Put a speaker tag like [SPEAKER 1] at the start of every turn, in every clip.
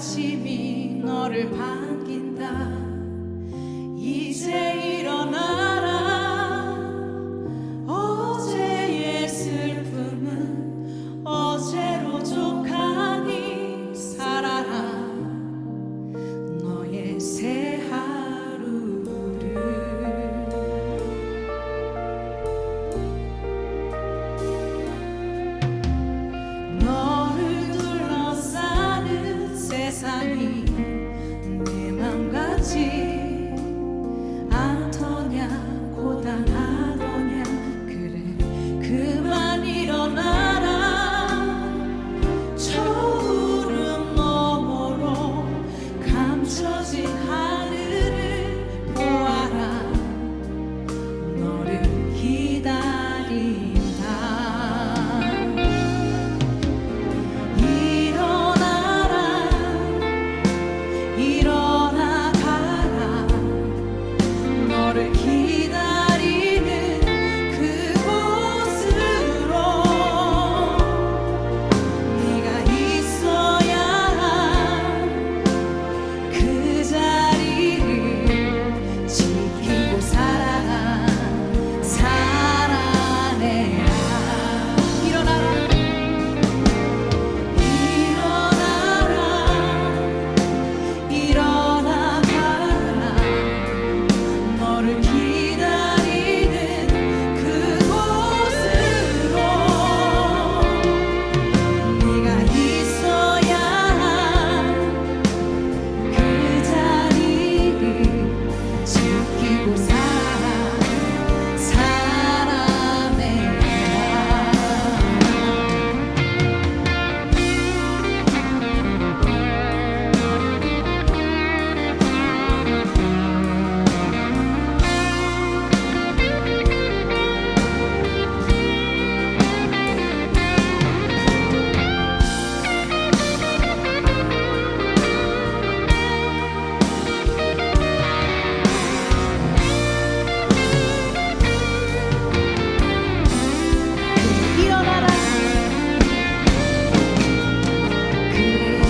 [SPEAKER 1] 아침이 너를 반긴다. 이제 일어나라. 어제의 슬픔은 어제로 족하니 살아라. 너의 새 하루를. 너를 둘러싸는 세상이 내 맘 같지 않더냐. 고단하더냐. 그래 그만 일어나라. 저울음 너머로 감춰진 하늘을 보아라. 너를 기다린다. 일어나라. 일어나 가라. 너를 기다리는 그곳으로. 네가 있어야 그 자리를 지키고 살아라. 살아내라. 일어나라. 일어나라. 일어나 가라. 너를 기다리는 그곳으로. 네가 있어야 그 자리를 지키고 살아. 살아내라. 일어나라. 그래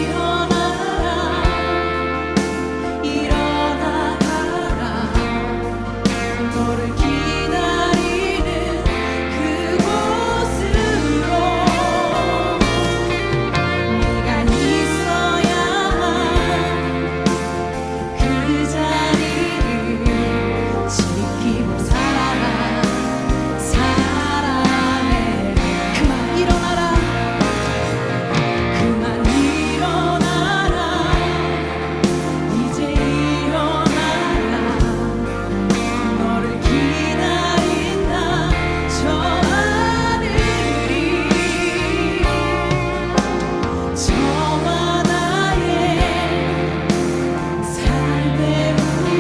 [SPEAKER 1] 일어나라. 일어나 가라. 너를 기다리는 그곳으로. 네가 있어야 그 자리를 지키고 살아라. 살아내라. 그만 일어나라. 그만 일어나라. 이제 일어나라. 너를 기다린다. 저 하늘이. 저 바다에 삶의 우에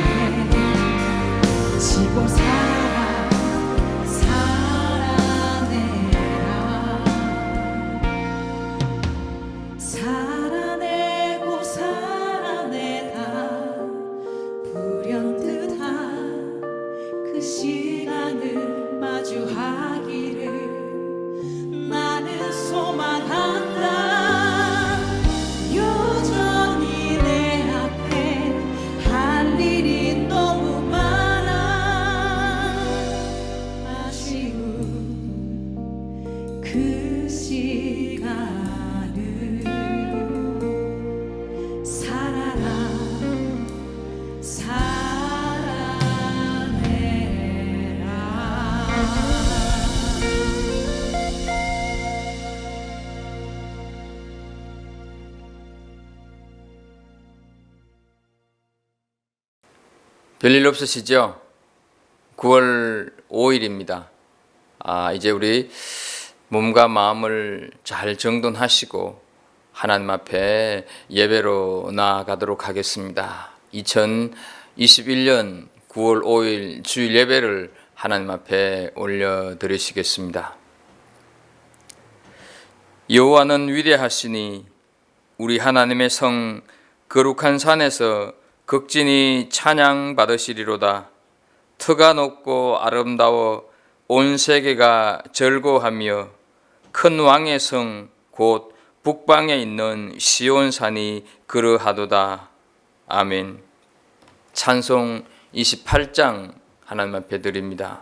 [SPEAKER 1] 지고 살아. 살아내라. 살아내고 살아내다 불현듯한 그 시간을 마주하기를 나는 소망한다. 여전히 내 앞에 할 일이 너무 많아. 아쉬운 그 시간을 살아라. 살아내라.
[SPEAKER 2] 별일 없으시죠? 9월 5일입니다. 이제 우리 몸과 마음을 잘 정돈하시고 하나님 앞에 예배로 나아가도록 하겠습니다. 2021년 9월 5일 주일 예배를 하나님 앞에 올려드리시겠습니다. 여호와는 위대하시니 우리 하나님의 성 거룩한 산에서 극진히 찬양 받으시리로다. 터가 높고 아름다워 온 세계가 절거하며 큰 왕의 성 곧 북방에 있는 시온산이 그러하도다. 아멘. 찬송 28장 하나님 앞에 드립니다.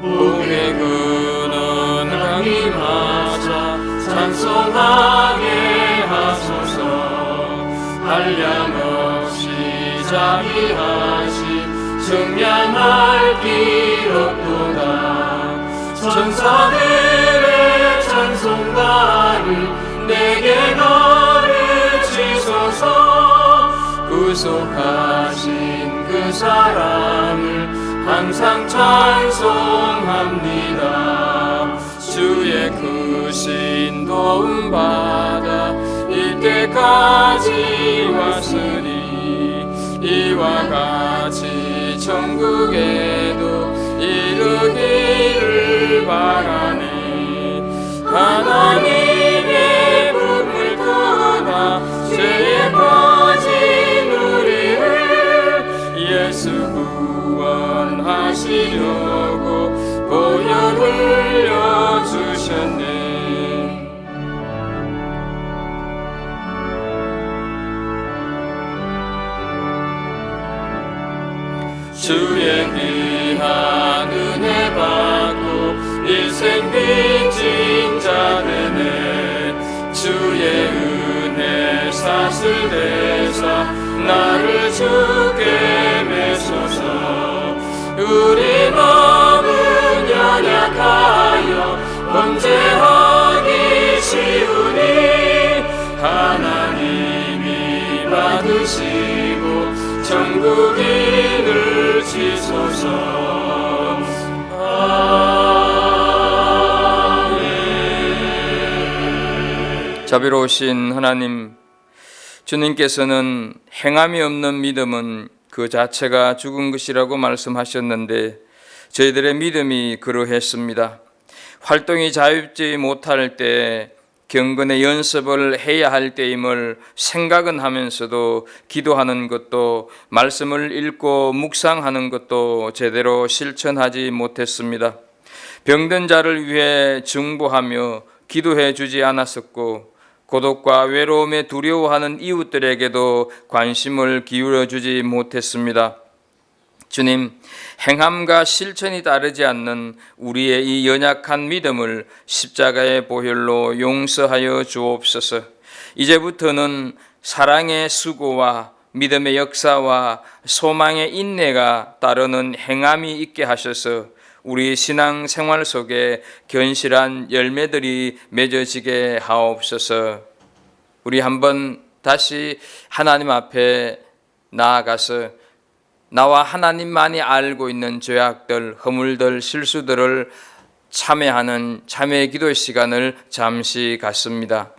[SPEAKER 3] 복의 그는 항임하자 찬송하게 하소서. 한량없이 자비하시 증량할 길 없도다. 천사들의 찬송가를 내게 가르치소서. 구속하신 그 사랑을 항상 찬송합니다. 주의 크신 도움 받아 이때까지 왔으니 이와 같이 천국에도 이르기를 바라네. 하나님의 품을 끄다 죄에 빠진 우리를 예수 구원하시려고 보혈 흘려주셨네. 주의 귀한 은혜 받고 일생 빚진 자되네. 주의 은혜 사슬대사 나를 주께 메소서. 우리 마음은 연약하여 범죄하기 쉬우니 하나님이 받으시고 천국인을 지소서. 아멘.
[SPEAKER 2] 자비로우신 하나님, 주님께서는 행함이 없는 믿음은 그 자체가 죽은 것이라고 말씀하셨는데 저희들의 믿음이 그러했습니다. 활동이 자유롭지 못할 때 경건의 연습을 해야 할 때임을 생각은 하면서도 기도하는 것도 말씀을 읽고 묵상하는 것도 제대로 실천하지 못했습니다. 병든 자를 위해 중보하며 기도해 주지 않았었고 고독과 외로움에 두려워하는 이웃들에게도 관심을 기울여 주지 못했습니다. 주님, 행함과 실천이 다르지 않는 우리의 이 연약한 믿음을 십자가의 보혈로 용서하여 주옵소서. 이제부터는 사랑의 수고와 믿음의 역사와 소망의 인내가 따르는 행함이 있게 하셔서 우리 신앙 생활 속에 견실한 열매들이 맺어지게 하옵소서. 우리 한번 다시 하나님 앞에 나아가서 나와 하나님만이 알고 있는 죄악들, 허물들, 실수들을 참회하는 참회 기도 시간을 잠시 갖습니다.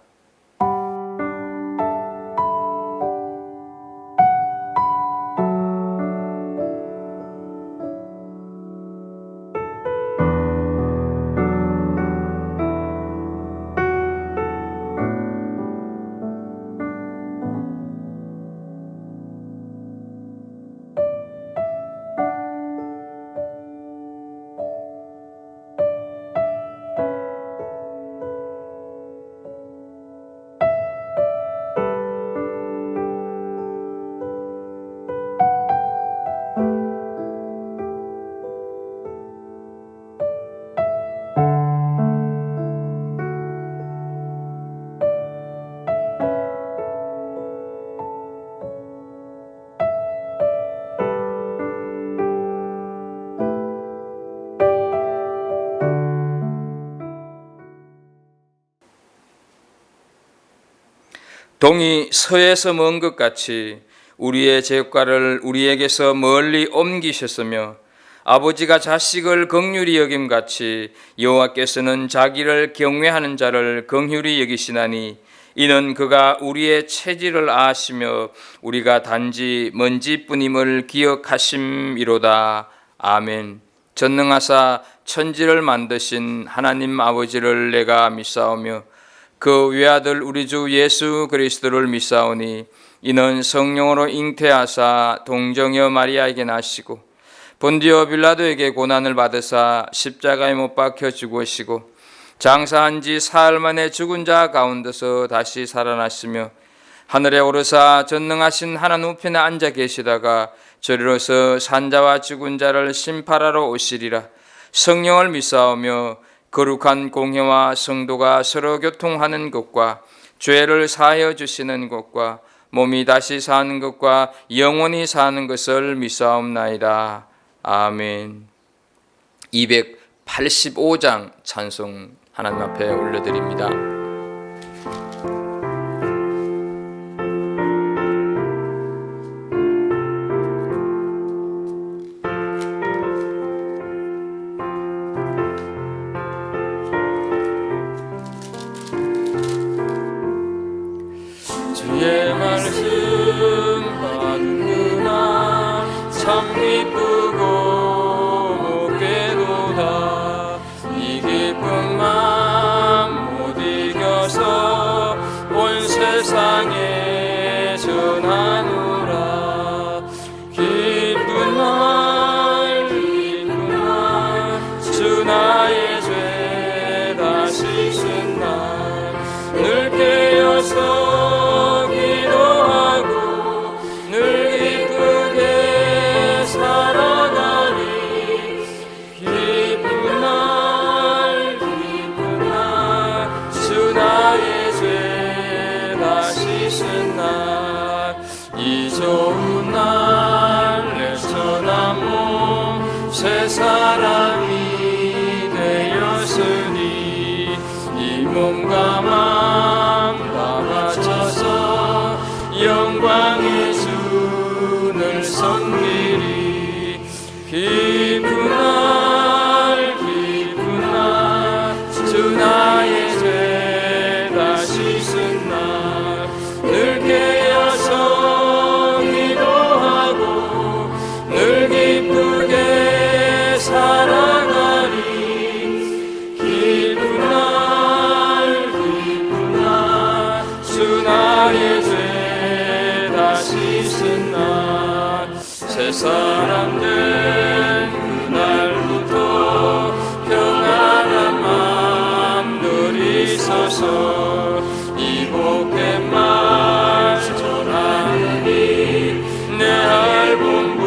[SPEAKER 2] 동이 서에서 먼 것 같이 우리의 죄과를 우리에게서 멀리 옮기셨으며 아버지가 자식을 긍휼히 여김같이 여호와께서는 자기를 경외하는 자를 긍휼히 여기시나니 이는 그가 우리의 체질을 아시며 우리가 단지 먼지뿐임을 기억하심이로다. 아멘. 전능하사 천지를 만드신 하나님 아버지를 내가 믿사오며 그 외아들 우리 주 예수 그리스도를 믿사오니 이는 성령으로 잉태하사 동정여 마리아에게 나시고 본디오 빌라도에게 고난을 받으사 십자가에 못 박혀 죽으시고 장사한 지 사흘 만에 죽은 자 가운데서 다시 살아나시며 하늘에 오르사 전능하신 하나님 우편에 앉아 계시다가 저리로서 산자와 죽은 자를 심판하러 오시리라. 성령을 믿사오며 거룩한 공회와 성도가 서로 교통하는 것과 죄를 사하여 주시는 것과 몸이 다시 사는 것과 영원히 사는 것을 믿사옵나이다. 아멘. 285장 찬송 하나님 앞에 올려드립니다.
[SPEAKER 3] 주의 말씀 받는구나 참 기쁘고 곱게도다 이 기쁜 마음 못 이겨서 온 세상에 전하노라 기쁜 날 주 나의 죄 다 씻은 날 늘 깨어서 기도하고 늘 기쁘게 살아가리 기쁜 날 주 나의 죄 다 씻은 날 이 좋은 날 내 천한 몸 새 사람이 되었으니 이 몸과 마음 다 바쳐서 영광의 주를 섬기리 기쁜 날 주 나의 죄 다 씻은 날 늘 깨어서 기도하고 늘 기쁘게 살아가리 기쁜 날 주 나의 죄 다 씻은 날 새 사람 된 그날부터 평안한 마음 누리소서 이 복된 말 전하니 내 알본분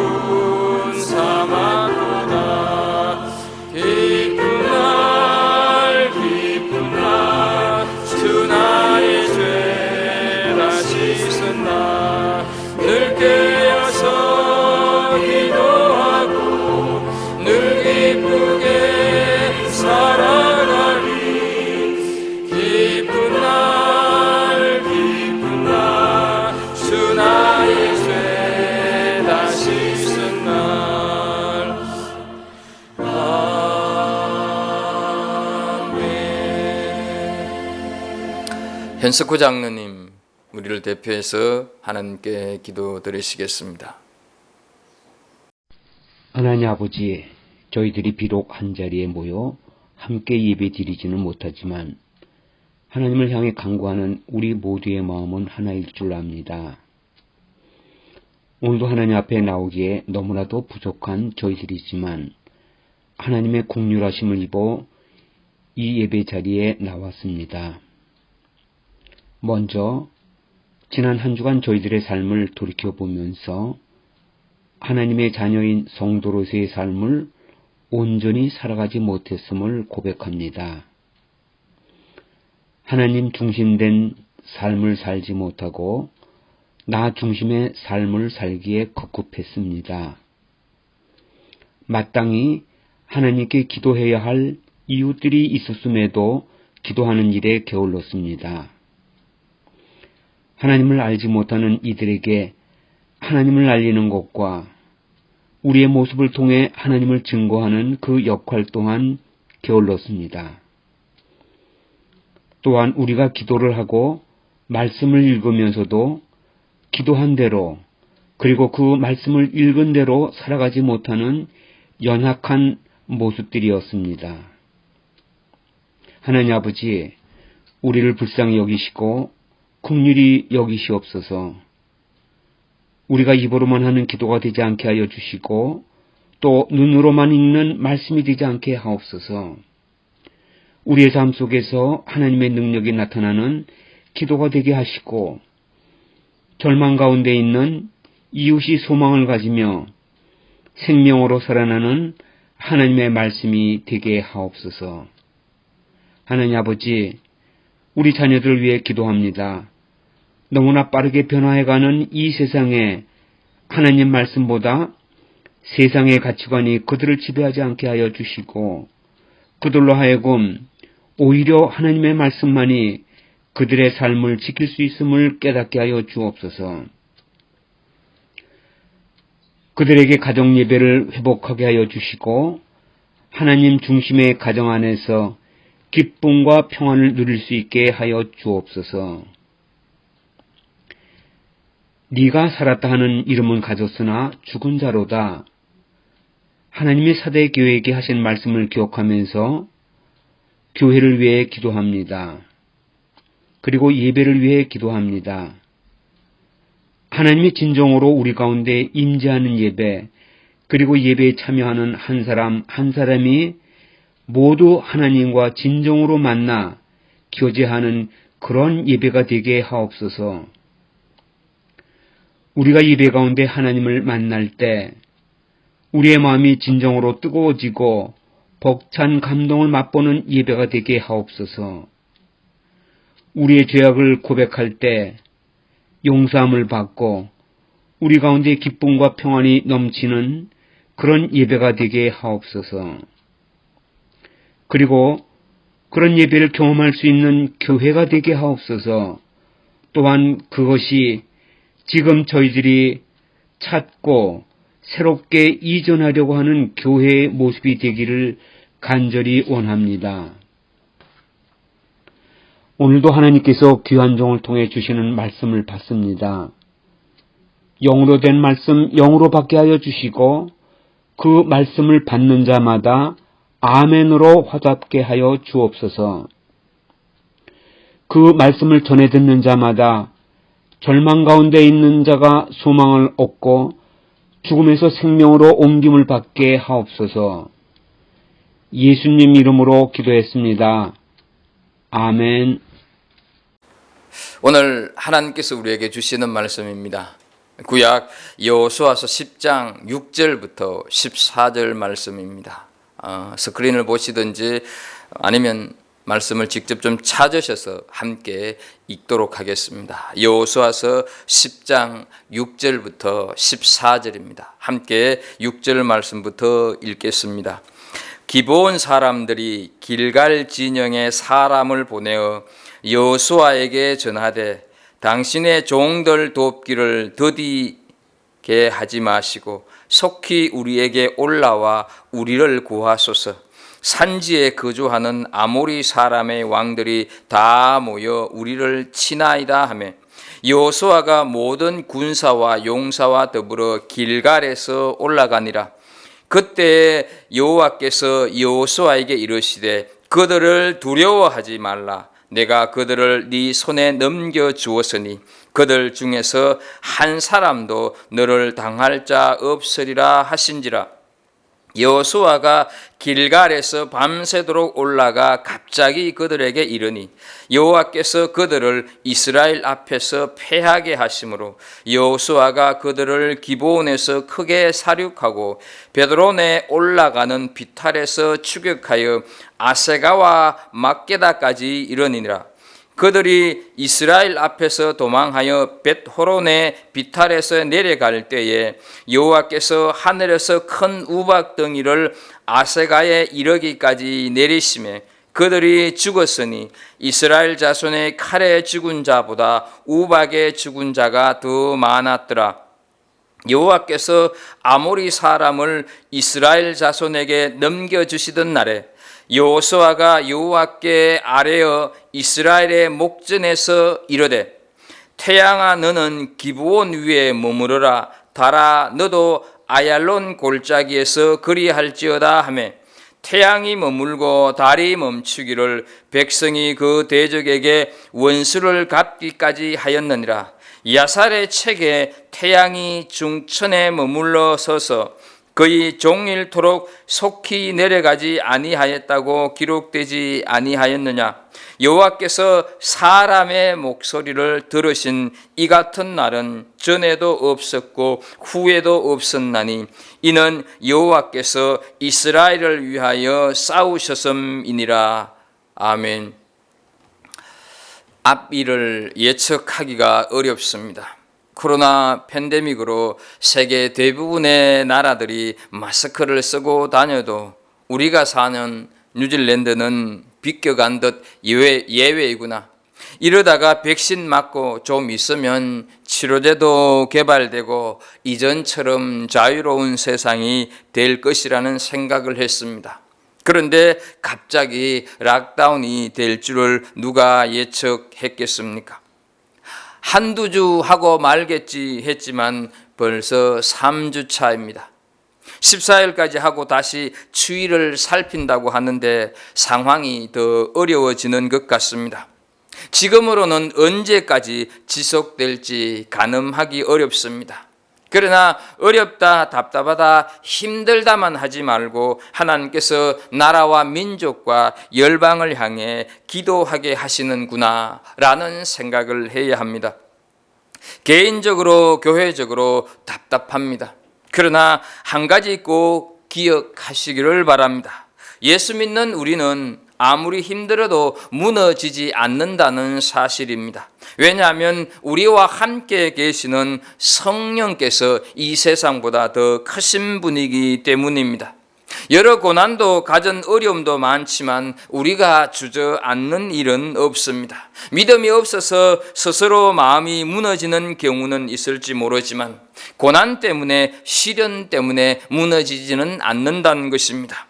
[SPEAKER 3] 삼았도다 기쁜 날 주 나의 죄 다 씻은 날 늘 깨어서 기도하고 늘 기쁘게 살아가리 기쁜 날 주 나의 죄 다 씻은 날 아멘.
[SPEAKER 2] 현석호 장로님 우리를 대표해서 하나님께 기도 드리시겠습니다.
[SPEAKER 4] 하나님 아버지, 저희들이 비록 한자리에 모여 함께 예배 드리지는 못하지만 하나님을 향해 간구하는 우리 모두의 마음은 하나일 줄 압니다. 오늘도 하나님 앞에 나오기에 너무나도 부족한 저희들이지만 하나님의 긍휼하심을 입어 이 예배 자리에 나왔습니다. 먼저 지난 한 주간 저희들의 삶을 돌이켜보면서 하나님의 자녀인 성도로서의 삶을 온전히 살아가지 못했음을 고백합니다. 하나님 중심된 삶을 살지 못하고 나 중심의 삶을 살기에 급급했습니다. 마땅히 하나님께 기도해야 할 이웃들이 있었음에도 기도하는 일에 게을렀습니다. 하나님을 알지 못하는 이들에게 하나님을 알리는 것과 우리의 모습을 통해 하나님을 증거하는 그 역할 또한 게을렀습니다. 또한 우리가 기도를 하고 말씀을 읽으면서도 기도한 대로 그리고 그 말씀을 읽은 대로 살아가지 못하는 연약한 모습들이었습니다. 하나님 아버지, 우리를 불쌍히 여기시고 긍휼히 여기시옵소서. 우리가 입으로만 하는 기도가 되지 않게 하여 주시고 또 눈으로만 읽는 말씀이 되지 않게 하옵소서. 우리의 삶 속에서 하나님의 능력이 나타나는 기도가 되게 하시고 절망 가운데 있는 이웃이 소망을 가지며 생명으로 살아나는 하나님의 말씀이 되게 하옵소서. 하나님 아버지, 우리 자녀들을 위해 기도합니다. 너무나 빠르게 변화해가는 이 세상에 하나님 말씀보다 세상의 가치관이 그들을 지배하지 않게 하여 주시고 그들로 하여금 오히려 하나님의 말씀만이 그들의 삶을 지킬 수 있음을 깨닫게 하여 주옵소서. 그들에게 가정 예배를 회복하게 하여 주시고 하나님 중심의 가정 안에서 기쁨과 평안을 누릴 수 있게 하여 주옵소서. 네가 살았다 하는 이름은 가졌으나 죽은 자로다. 하나님이 사대 교회에게 하신 말씀을 기억하면서 교회를 위해 기도합니다. 그리고 예배를 위해 기도합니다. 하나님이 진정으로 우리 가운데 임재하는 예배, 그리고 예배에 참여하는 한 사람 한 사람이 모두 하나님과 진정으로 만나 교제하는 그런 예배가 되게 하옵소서. 우리가 예배 가운데 하나님을 만날 때 우리의 마음이 진정으로 뜨거워지고 벅찬 감동을 맛보는 예배가 되게 하옵소서. 우리의 죄악을 고백할 때 용서함을 받고 우리 가운데 기쁨과 평안이 넘치는 그런 예배가 되게 하옵소서. 그리고 그런 예배를 경험할 수 있는 교회가 되게 하옵소서. 또한 그것이 지금 저희들이 찾고 새롭게 이전하려고 하는 교회의 모습이 되기를 간절히 원합니다. 오늘도 하나님께서 귀한 종을 통해 주시는 말씀을 받습니다. 영으로 된 말씀 영으로 받게 하여 주시고 그 말씀을 받는 자마다 아멘으로 화답게 하여 주옵소서. 그 말씀을 전해 듣는 자마다 절망 가운데 있는 자가 소망을 얻고 죽음에서 생명으로 옮김을 받게 하옵소서. 예수님 이름으로 기도했습니다. 아멘.
[SPEAKER 2] 오늘 하나님께서 우리에게 주시는 말씀입니다. 구약 여호수아서 10장 6절부터 14절 말씀입니다. 스크린을 보시든지 아니면 말씀을 직접 좀 찾으셔서 함께 읽도록 하겠습니다. 여호수아서 10장 6절부터 14절입니다. 함께 6절 말씀부터 읽겠습니다. 기브온 사람들이 길갈 진영에 사람을 보내어 여호수아에게 전하되 당신의 종들 돕기를 더디게 하지 마시고 속히 우리에게 올라와 우리를 구하소서. 산지에 거주하는 아모리 사람의 왕들이 다 모여 우리를 치나이다 하며 여호수아가 모든 군사와 용사와 더불어 길갈에서 올라가니라. 그때 여호와께서 여호수아에게 이르시되 그들을 두려워하지 말라. 내가 그들을 네 손에 넘겨 주었으니 그들 중에서 한 사람도 너를 당할 자 없으리라 하신지라. 여호수아가 길갈에서 밤새도록 올라가 갑자기 그들에게 이르니 여호와께서 그들을 이스라엘 앞에서 패하게 하심으로 여호수아가 그들을 기브온에서 크게 사륙하고 베드론에 올라가는 비탈에서 추격하여 아세가와 막게다까지 이르니라. 그들이 이스라엘 앞에서 도망하여 벳호론의 비탈에서 내려갈 때에 여호와께서 하늘에서 큰 우박덩이를 아세가에 이르기까지 내리시매 그들이 죽었으니 이스라엘 자손의 칼에 죽은 자보다 우박에 죽은 자가 더 많았더라. 여호와께서 아모리 사람을 이스라엘 자손에게 넘겨주시던 날에 여호수아가 여호와께 아뢰어 이스라엘의 목전에서 이르되 태양아 너는 기브온 위에 머무르라. 달아 너도 아얄론 골짜기에서 그리할지어다 하매 태양이 머물고 달이 멈추기를 백성이 그 대적에게 원수를 갚기까지 하였느니라. 야살의 책에 태양이 중천에 머물러 서서 거의 종일토록 속히 내려가지 아니하였다고 기록되지 아니하였느냐? 여호와께서 사람의 목소리를 들으신 이 같은 날은 전에도 없었고 후에도 없었나니 이는 여호와께서 이스라엘을 위하여 싸우셨음이니라. 아멘. 앞일을 예측하기가 어렵습니다. 코로나 팬데믹으로 세계 대부분의 나라들이 마스크를 쓰고 다녀도 우리가 사는 뉴질랜드는 비껴간 듯 예외이구나. 이러다가 백신 맞고 좀 있으면 치료제도 개발되고 이전처럼 자유로운 세상이 될 것이라는 생각을 했습니다. 그런데 갑자기 락다운이 될 줄을 누가 예측했겠습니까? 한두 주 하고 말겠지 했지만 벌써 3주 차입니다. 14일까지 하고 다시 추이를 살핀다고 하는데 상황이 더 어려워지는 것 같습니다. 지금으로는 언제까지 지속될지 가늠하기 어렵습니다. 그러나 어렵다, 답답하다, 힘들다만 하지 말고 하나님께서 나라와 민족과 열방을 향해 기도하게 하시는구나 라는 생각을 해야 합니다. 개인적으로, 교회적으로 답답합니다. 그러나 한 가지 꼭 기억하시기를 바랍니다. 예수 믿는 우리는 아무리 힘들어도 무너지지 않는다는 사실입니다. 왜냐하면 우리와 함께 계시는 성령께서 이 세상보다 더 크신 분이기 때문입니다. 여러 고난도 가진 어려움도 많지만 우리가 주저앉는 일은 없습니다. 믿음이 없어서 스스로 마음이 무너지는 경우는 있을지 모르지만 고난 때문에, 시련 때문에 무너지지는 않는다는 것입니다.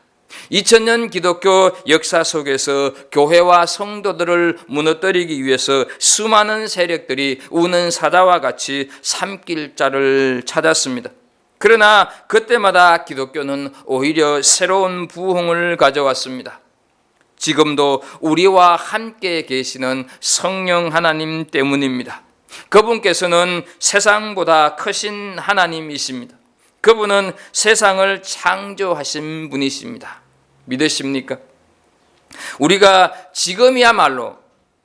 [SPEAKER 2] 2000년 기독교 역사 속에서 교회와 성도들을 무너뜨리기 위해서 수많은 세력들이 우는 사자와 같이 삼킬 자를 찾았습니다. 그러나 그때마다 기독교는 오히려 새로운 부흥을 가져왔습니다. 지금도 우리와 함께 계시는 성령 하나님 때문입니다. 그분께서는 세상보다 크신 하나님이십니다. 그분은 세상을 창조하신 분이십니다. 믿으십니까? 우리가 지금이야말로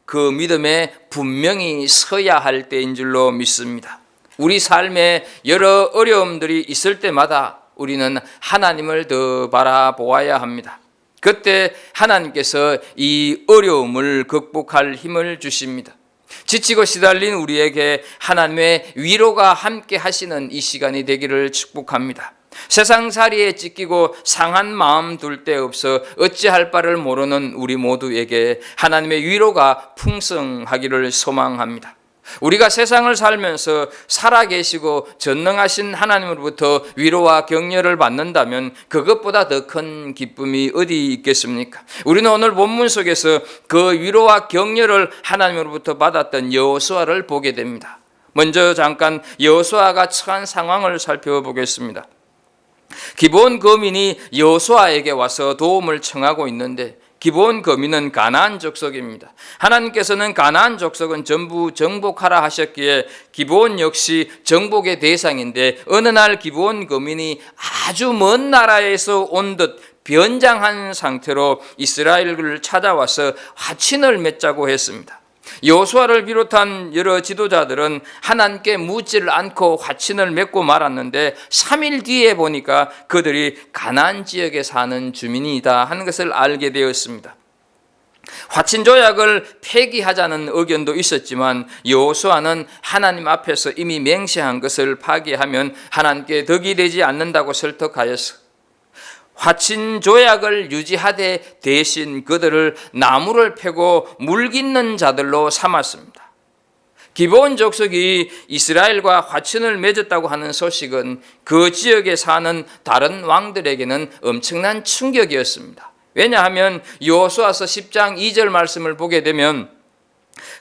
[SPEAKER 2] 그 믿음에 분명히 서야 할 때인 줄로 믿습니다. 우리 삶에 여러 어려움들이 있을 때마다 우리는 하나님을 더 바라보아야 합니다. 그때 하나님께서 이 어려움을 극복할 힘을 주십니다. 지치고 시달린 우리에게 하나님의 위로가 함께 하시는 이 시간이 되기를 축복합니다. 세상살이에 찢기고 상한 마음 둘 데 없어 어찌할 바를 모르는 우리 모두에게 하나님의 위로가 풍성하기를 소망합니다. 우리가 세상을 살면서 살아계시고 전능하신 하나님으로부터 위로와 격려를 받는다면 그것보다 더 큰 기쁨이 어디 있겠습니까? 우리는 오늘 본문 속에서 그 위로와 격려를 하나님으로부터 받았던 여호수아를 보게 됩니다. 먼저 잠깐 여호수아가 처한 상황을 살펴보겠습니다. 기브온 거민이 여호수아에게 와서 도움을 청하고 있는데 기브온 거민은 가나안 족속입니다. 하나님께서는 가나안 족속은 전부 정복하라 하셨기에 기브온 역시 정복의 대상인데 어느 날 기브온 거민이 아주 먼 나라에서 온 듯 변장한 상태로 이스라엘을 찾아와서 화친을 맺자고 했습니다. 여호수아를 비롯한 여러 지도자들은 하나님께 묻지를 않고 화친을 맺고 말았는데 3일 뒤에 보니까 그들이 가나안 지역에 사는 주민이다 하는 것을 알게 되었습니다. 화친 조약을 폐기하자는 의견도 있었지만 여호수아는 하나님 앞에서 이미 맹세한 것을 파기하면 하나님께 덕이 되지 않는다고 설득하였어. 화친 조약을 유지하되 대신 그들을 나무를 패고 물깃는 자들로 삼았습니다. 기브온 족속이 이스라엘과 화친을 맺었다고 하는 소식은 그 지역에 사는 다른 왕들에게는 엄청난 충격이었습니다. 왜냐하면 여호수아서 10장 2절 말씀을 보게 되면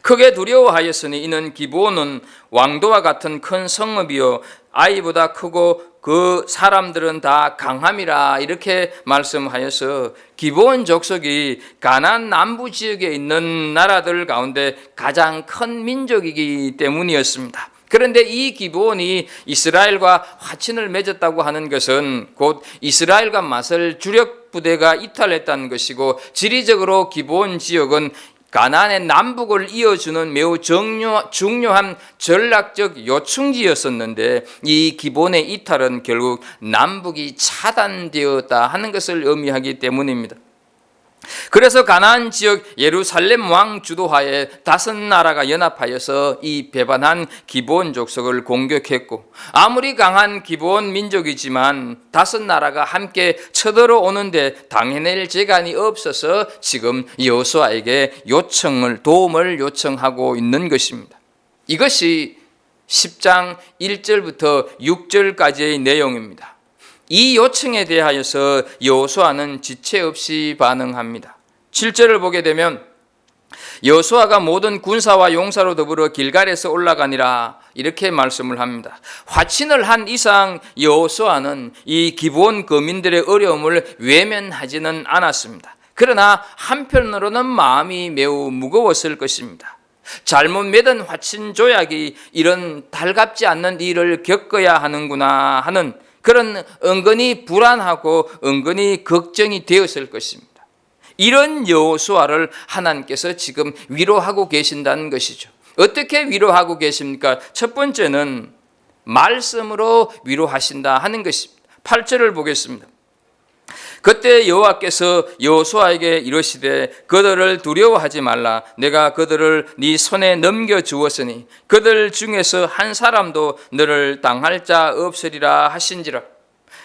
[SPEAKER 2] 크게 두려워하였으니 이는 기브온은 왕도와 같은 큰 성읍이요 아이보다 크고 그 사람들은 다 강함이라 이렇게 말씀하여서 기브온 족속이 가나안 남부 지역에 있는 나라들 가운데 가장 큰 민족이기 때문이었습니다. 그런데 이 기브온이 이스라엘과 화친을 맺었다고 하는 것은 곧 이스라엘과 맞설 주력 부대가 이탈했다는 것이고, 지리적으로 기브온 지역은 가나안의 남북을 이어주는 매우 중요한 전략적 요충지였었는데, 이 기브온의 이탈은 결국 남북이 차단되었다 하는 것을 의미하기 때문입니다. 그래서 가나안 지역 예루살렘 왕 주도하에 5나라가 연합하여서 이 배반한 기브온 족속을 공격했고, 아무리 강한 기브온 민족이지만 5나라가 함께 쳐들어오는데 당해낼 재간이 없어서 지금 여호수아에게 도움을 요청하고 있는 것입니다. 이것이 10장 1절부터 6절까지의 내용입니다. 이 요청에 대하여서 여호수아는 지체 없이 반응합니다. 7절을 보게 되면 여호수아가 모든 군사와 용사로 더불어 길갈에서 올라가니라 이렇게 말씀을 합니다. 화친을 한 이상 여호수아는 이 기브온 거민들의 어려움을 외면하지는 않았습니다. 그러나 한편으로는 마음이 매우 무거웠을 것입니다. 잘못 맺은 화친 조약이 이런 달갑지 않는 일을 겪어야 하는구나 하는 그런 은근히 불안하고 은근히 걱정이 되었을 것입니다. 이런 여호수아를 하나님께서 지금 위로하고 계신다는 것이죠. 어떻게 위로하고 계십니까? 첫 번째는 말씀으로 위로하신다 하는 것입니다. 8절을 보겠습니다. 그때 여호와께서 여호수아에게 이르시되 그들을 두려워하지 말라. 내가 그들을 네 손에 넘겨주었으니 그들 중에서 한 사람도 너를 당할 자 없으리라 하신지라.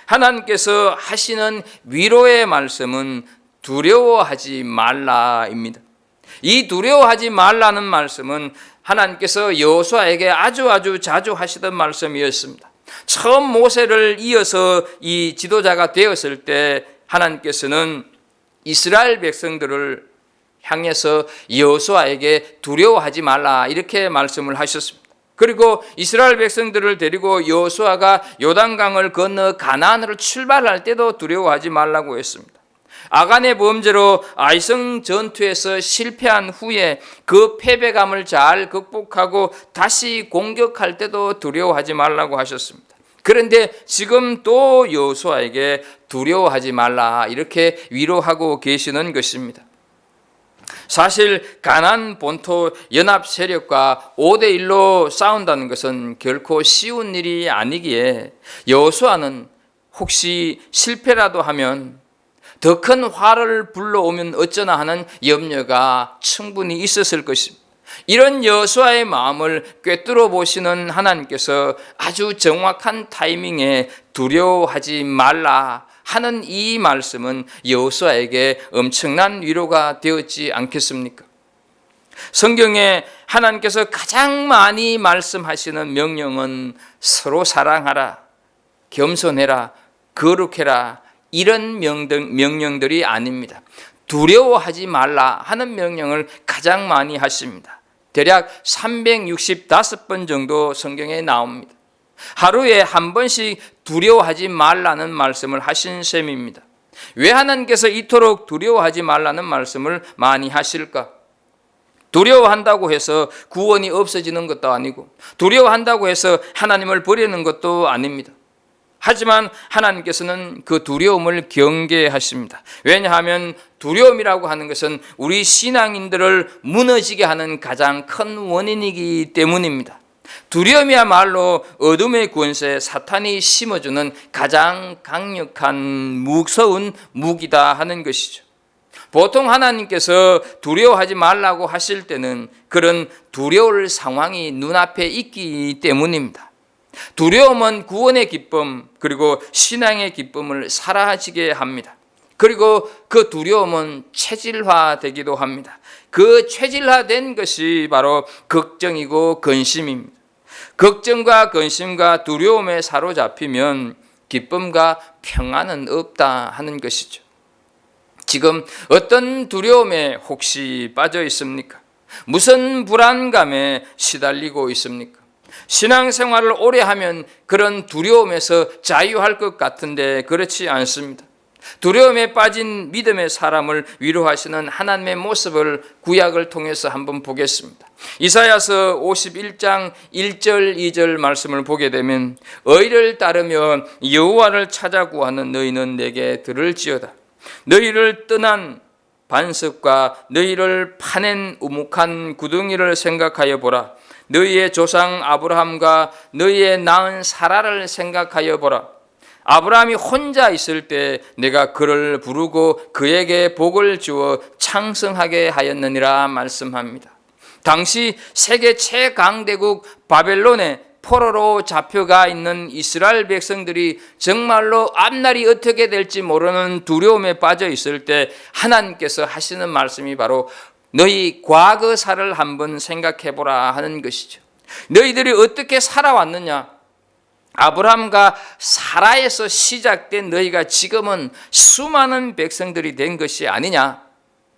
[SPEAKER 2] 하나님께서 하시는 위로의 말씀은 두려워하지 말라입니다. 이 두려워하지 말라는 말씀은 하나님께서 여호수아에게 아주 자주 하시던 말씀이었습니다. 처음 모세를 이어서 이 지도자가 되었을 때 하나님께서는 이스라엘 백성들을 향해서 여호수아에게 두려워하지 말라 이렇게 말씀을 하셨습니다. 그리고 이스라엘 백성들을 데리고 여호수아가 요단강을 건너 가나안으로 출발할 때도 두려워하지 말라고 했습니다. 아간의 범죄로 아이성 전투에서 실패한 후에 그 패배감을 잘 극복하고 다시 공격할 때도 두려워하지 말라고 하셨습니다. 그런데 지금 또 여호수아에게 두려워하지 말라 이렇게 위로하고 계시는 것입니다. 사실 가나안 본토 연합 세력과 5대1로 싸운다는 것은 결코 쉬운 일이 아니기에 여호수아는 혹시 실패라도 하면 더 큰 화를 불러오면 어쩌나 하는 염려가 충분히 있었을 것입니다. 이런 여호수아의 마음을 꿰뚫어 보시는 하나님께서 아주 정확한 타이밍에 두려워하지 말라 하는 이 말씀은 여호수아에게 엄청난 위로가 되었지 않겠습니까? 성경에 하나님께서 가장 많이 말씀하시는 명령은 서로 사랑하라, 겸손해라, 거룩해라 이런 명령들이 아닙니다. 두려워하지 말라 하는 명령을 가장 많이 하십니다. 대략 365번 정도 성경에 나옵니다. 하루에 한 번씩 두려워하지 말라는 말씀을 하신 셈입니다. 왜 하나님께서 이토록 두려워하지 말라는 말씀을 많이 하실까? 두려워한다고 해서 구원이 없어지는 것도 아니고 두려워한다고 해서 하나님을 버리는 것도 아닙니다. 하지만 하나님께서는 그 두려움을 경계하십니다. 왜냐하면 두려움이라고 하는 것은 우리 신앙인들을 무너지게 하는 가장 큰 원인이기 때문입니다. 두려움이야말로 어둠의 권세 사탄이 심어주는 가장 강력한 무서운 무기다 하는 것이죠. 보통 하나님께서 두려워하지 말라고 하실 때는 그런 두려울 상황이 눈앞에 있기 때문입니다. 두려움은 구원의 기쁨 그리고 신앙의 기쁨을 사라지게 합니다. 그리고 그 두려움은 체질화되기도 합니다. 그 체질화된 것이 바로 걱정이고 근심입니다. 걱정과 근심과 두려움에 사로잡히면 기쁨과 평안은 없다 하는 것이죠. 지금 어떤 두려움에 혹시 빠져 있습니까? 무슨 불안감에 시달리고 있습니까? 신앙생활을 오래 하면 그런 두려움에서 자유할 것 같은데 그렇지 않습니다. 두려움에 빠진 믿음의 사람을 위로하시는 하나님의 모습을 구약을 통해서 한번 보겠습니다. 이사야서 51장 1절 2절 말씀을 보게 되면 의를 따르며 여호와를 찾아 구하는 너희는 내게 들을지어다. 너희를 떠난 반석과 너희를 파낸 우묵한 구덩이를 생각하여 보라. 너희의 조상 아브라함과 너희의 낳은 사라를 생각하여 보라. 아브라함이 혼자 있을 때 내가 그를 부르고 그에게 복을 주어 창성하게 하였느니라 말씀합니다. 당시 세계 최강대국 바벨론의 포로로 잡혀가 있는 이스라엘 백성들이 정말로 앞날이 어떻게 될지 모르는 두려움에 빠져 있을 때 하나님께서 하시는 말씀이 바로 너희 과거사를 한번 생각해 보라 하는 것이죠. 너희들이 어떻게 살아왔느냐? 아브라함과 사라에서 시작된 너희가 지금은 수많은 백성들이 된 것이 아니냐?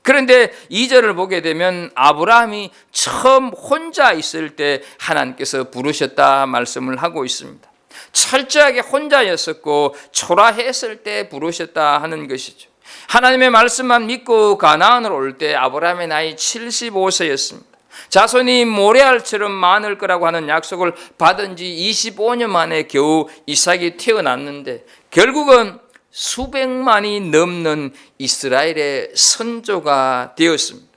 [SPEAKER 2] 그런데 2절을 보게 되면 아브라함이 처음 혼자 있을 때 하나님께서 부르셨다 말씀을 하고 있습니다. 철저하게 혼자였었고 초라했을 때 부르셨다 하는 것이죠. 하나님의 말씀만 믿고 가나안으로 올 때 아브라함의 나이 75세였습니다. 자손이 모래알처럼 많을 거라고 하는 약속을 받은 지 25년 만에 겨우 이삭이 태어났는데 결국은 수백만이 넘는 이스라엘의 선조가 되었습니다.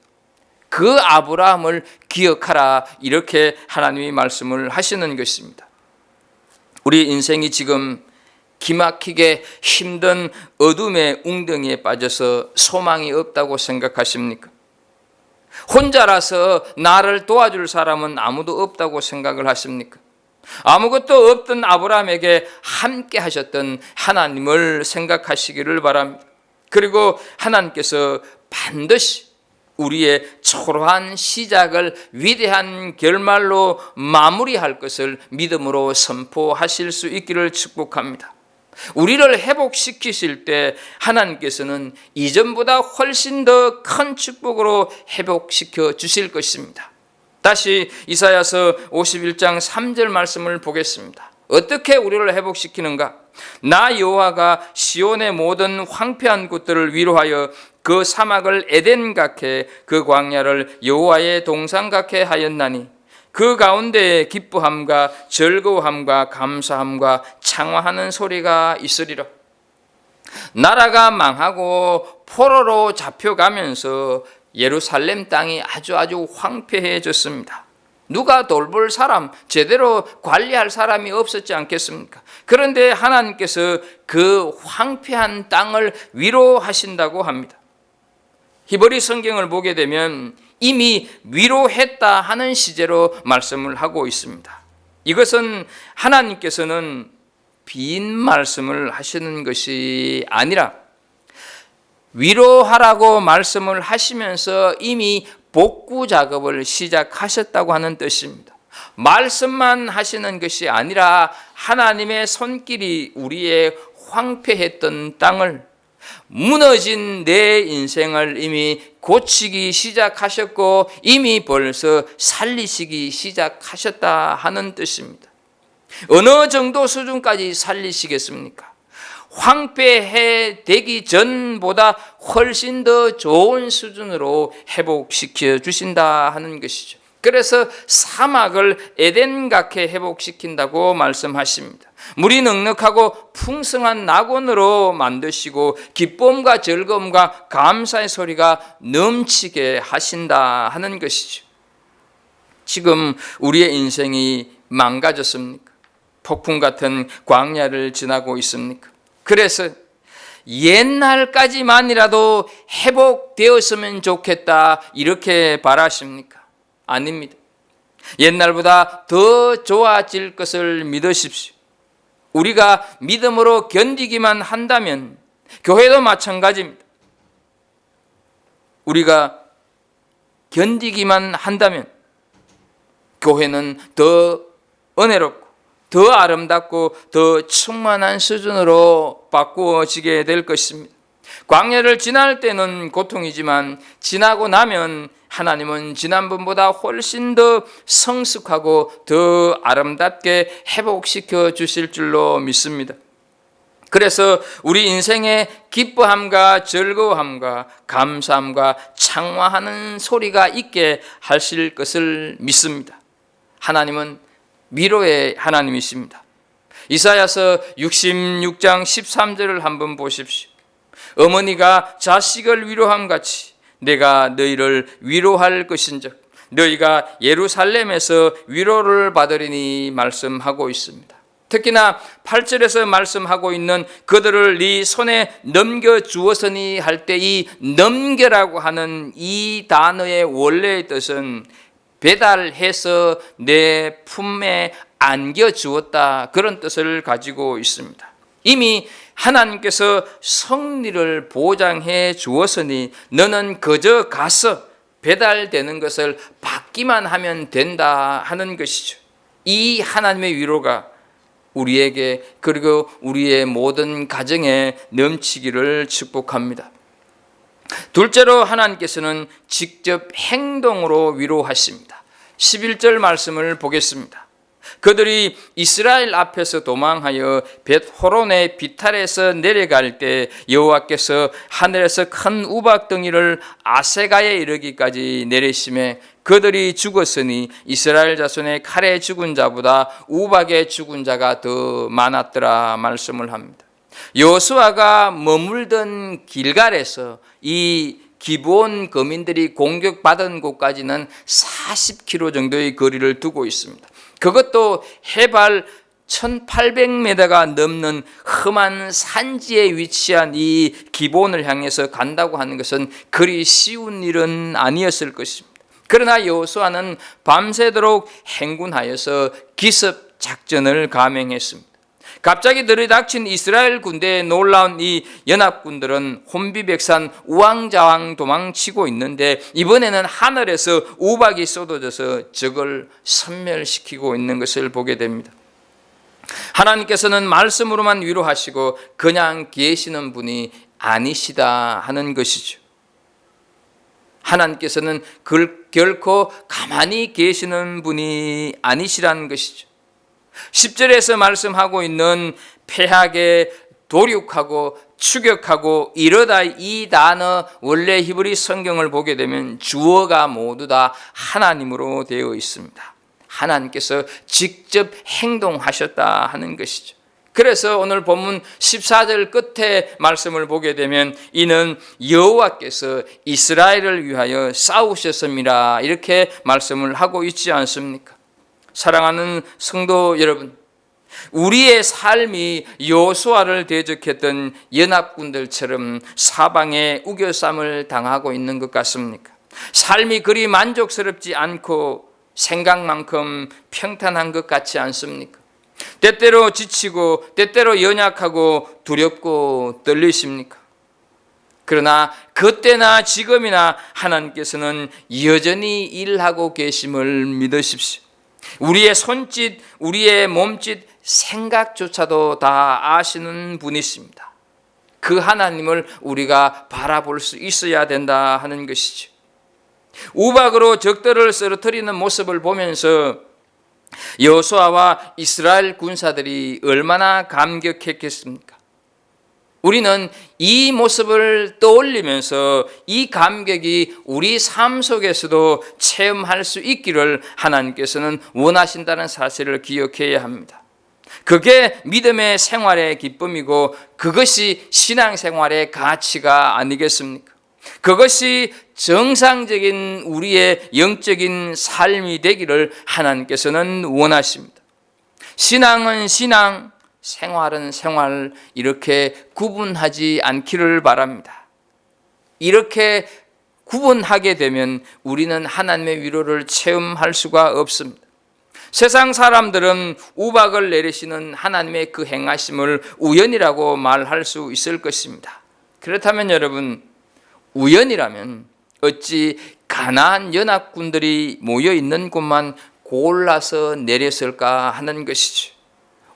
[SPEAKER 2] 그 아브라함을 기억하라, 이렇게 하나님이 말씀을 하시는 것입니다. 우리 인생이 지금 기막히게 힘든 어둠의 웅덩이에 빠져서 소망이 없다고 생각하십니까? 혼자라서 나를 도와줄 사람은 아무도 없다고 생각을 하십니까? 아무것도 없던 아브라함에게 함께 하셨던 하나님을 생각하시기를 바랍니다. 그리고 하나님께서 반드시 우리의 초라한 시작을 위대한 결말로 마무리할 것을 믿음으로 선포하실 수 있기를 축복합니다. 우리를 회복시키실 때 하나님께서는 이전보다 훨씬 더 큰 축복으로 회복시켜 주실 것입니다. 다시 이사야서 51장 3절 말씀을 보겠습니다. 어떻게 우리를 회복시키는가? 나 여호와가 시온의 모든 황폐한 곳들을 위로하여 그 사막을 에덴 같게 그 광야를 여호와의 동산 같게 하였나니 그 가운데에 기뻐함과 즐거움과 감사함과 창화하는 소리가 있으리라. 나라가 망하고 포로로 잡혀가면서 예루살렘 땅이 아주 황폐해졌습니다. 누가 돌볼 사람, 제대로 관리할 사람이 없었지 않겠습니까? 그런데 하나님께서 그 황폐한 땅을 위로하신다고 합니다. 히브리 성경을 보게 되면 이미 위로했다 하는 시제로 말씀을 하고 있습니다. 이것은 하나님께서는 빈 말씀을 하시는 것이 아니라 위로하라고 말씀을 하시면서 이미 복구 작업을 시작하셨다고 하는 뜻입니다. 말씀만 하시는 것이 아니라 하나님의 손길이 우리의 황폐했던 땅을, 무너진 내 인생을 이미 고치기 시작하셨고 이미 벌써 살리시기 시작하셨다 하는 뜻입니다. 어느 정도 수준까지 살리시겠습니까? 황폐해 되기 전보다 훨씬 더 좋은 수준으로 회복시켜 주신다 하는 것이죠. 그래서 사막을 에덴 같게 회복시킨다고 말씀하십니다. 물이 넉넉하고 풍성한 낙원으로 만드시고 기쁨과 즐거움과 감사의 소리가 넘치게 하신다 하는 것이죠. 지금 우리의 인생이 망가졌습니까? 폭풍 같은 광야를 지나고 있습니까? 그래서 옛날까지만이라도 회복되었으면 좋겠다 이렇게 바라십니까? 아닙니다. 옛날보다 더 좋아질 것을 믿으십시오. 우리가 믿음으로 견디기만 한다면, 교회도 마찬가지입니다. 우리가 견디기만 한다면 교회는 더 은혜롭고 더 아름답고 더 충만한 수준으로 바꾸어지게 될 것입니다. 광야를 지날 때는 고통이지만 지나고 나면 하나님은 지난번보다 훨씬 더 성숙하고 더 아름답게 회복시켜 주실 줄로 믿습니다. 그래서 우리 인생의 기뻐함과 즐거움과 감사함과 창화하는 소리가 있게 하실 것을 믿습니다. 하나님은 위로의 하나님이십니다. 이사야서 66장 13절을 한번 보십시오. 어머니가 자식을 위로함 같이 내가 너희를 위로할 것인즉 너희가 예루살렘에서 위로를 받으리니 말씀하고 있습니다. 특히나 8절에서 말씀하고 있는 그들을 네 손에 넘겨주었으니 할 때 이 넘겨라고 하는 이 단어의 원래의 뜻은 배달해서 내 품에 안겨주었다, 그런 뜻을 가지고 있습니다. 이미 하나님께서 승리를 보장해 주었으니 너는 그저 가서 배달되는 것을 받기만 하면 된다 하는 것이죠. 이 하나님의 위로가 우리에게 그리고 우리의 모든 가정에 넘치기를 축복합니다. 둘째로 하나님께서는 직접 행동으로 위로하십니다. 11절 말씀을 보겠습니다. 그들이 이스라엘 앞에서 도망하여 벳호론의 비탈에서 내려갈 때 여호와께서 하늘에서 큰 우박덩이를 아세가에 이르기까지 내리심에 그들이 죽었으니 이스라엘 자손의 칼에 죽은 자보다 우박에 죽은 자가 더 많았더라 말씀을 합니다. 여호수아가 머물던 길갈에서 이 기브온 거민들이 공격받은 곳까지는 40km 정도의 거리를 두고 있습니다. 그것도 해발 1800m가 넘는 험한 산지에 위치한 이 기브온을 향해서 간다고 하는 것은 그리 쉬운 일은 아니었을 것입니다. 그러나 여호수아는 밤새도록 행군하여서 기습 작전을 감행했습니다. 갑자기 들이닥친 이스라엘 군대에 놀라운 이 연합군들은 혼비백산 우왕좌왕 도망치고 있는데 이번에는 하늘에서 우박이 쏟아져서 적을 섬멸시키고 있는 것을 보게 됩니다. 하나님께서는 말씀으로만 위로하시고 그냥 계시는 분이 아니시다 하는 것이죠. 하나님께서는 결코 가만히 계시는 분이 아니시라는 것이죠. 10절에서 말씀하고 있는 패하게 도륙하고 추격하고 이러다, 이 단어 원래 히브리 성경을 보게 되면 주어가 모두 다 하나님으로 되어 있습니다. 하나님께서 직접 행동하셨다 하는 것이죠. 그래서 오늘 본문 14절 끝에 말씀을 보게 되면 이는 여호와께서 이스라엘을 위하여 싸우셨습니다, 이렇게 말씀을 하고 있지 않습니까? 사랑하는 성도 여러분, 우리의 삶이 여호수아를 대적했던 연합군들처럼 사방에 우겨쌈을 당하고 있는 것 같습니까? 삶이 그리 만족스럽지 않고 생각만큼 평탄한 것 같지 않습니까? 때때로 지치고 때때로 연약하고 두렵고 떨리십니까? 그러나 그때나 지금이나 하나님께서는 여전히 일하고 계심을 믿으십시오. 우리의 손짓, 우리의 몸짓, 생각조차도 다 아시는 분이십니다. 그 하나님을 우리가 바라볼 수 있어야 된다 하는 것이죠. 우박으로 적들을 쓰러뜨리는 모습을 보면서 여호수아와 이스라엘 군사들이 얼마나 감격했겠습니까? 우리는 이 모습을 떠올리면서 이 감격이 우리 삶 속에서도 체험할 수 있기를 하나님께서는 원하신다는 사실을 기억해야 합니다. 그게 믿음의 생활의 기쁨이고 그것이 신앙생활의 가치가 아니겠습니까? 그것이 정상적인 우리의 영적인 삶이 되기를 하나님께서는 원하십니다. 신앙은 신앙, 생활은 생활, 이렇게 구분하지 않기를 바랍니다. 이렇게 구분하게 되면 우리는 하나님의 위로를 체험할 수가 없습니다. 세상 사람들은 우박을 내리시는 하나님의 그 행하심을 우연이라고 말할 수 있을 것입니다. 그렇다면 여러분, 우연이라면 어찌 가나안 연합군들이 모여있는 곳만 골라서 내렸을까 하는 것이죠.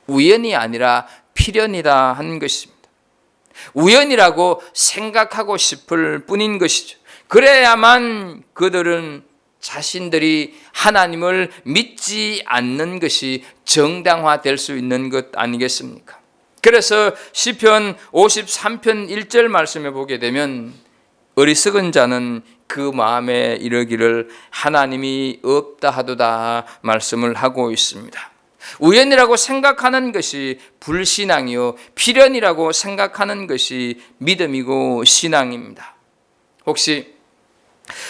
[SPEAKER 2] 우연이 아니라 필연이다 하는 것입니다. 우연이라고 생각하고 싶을 뿐인 것이죠. 그래야만 그들은 자신들이 하나님을 믿지 않는 것이 정당화될 수 있는 것 아니겠습니까? 그래서 시편 53편 1절 말씀에 보게 되면 어리석은 자는 그 마음에 이르기를 하나님이 없다 하도다 말씀을 하고 있습니다. 우연이라고 생각하는 것이 불신앙이요, 필연이라고 생각하는 것이 믿음이고 신앙입니다. 혹시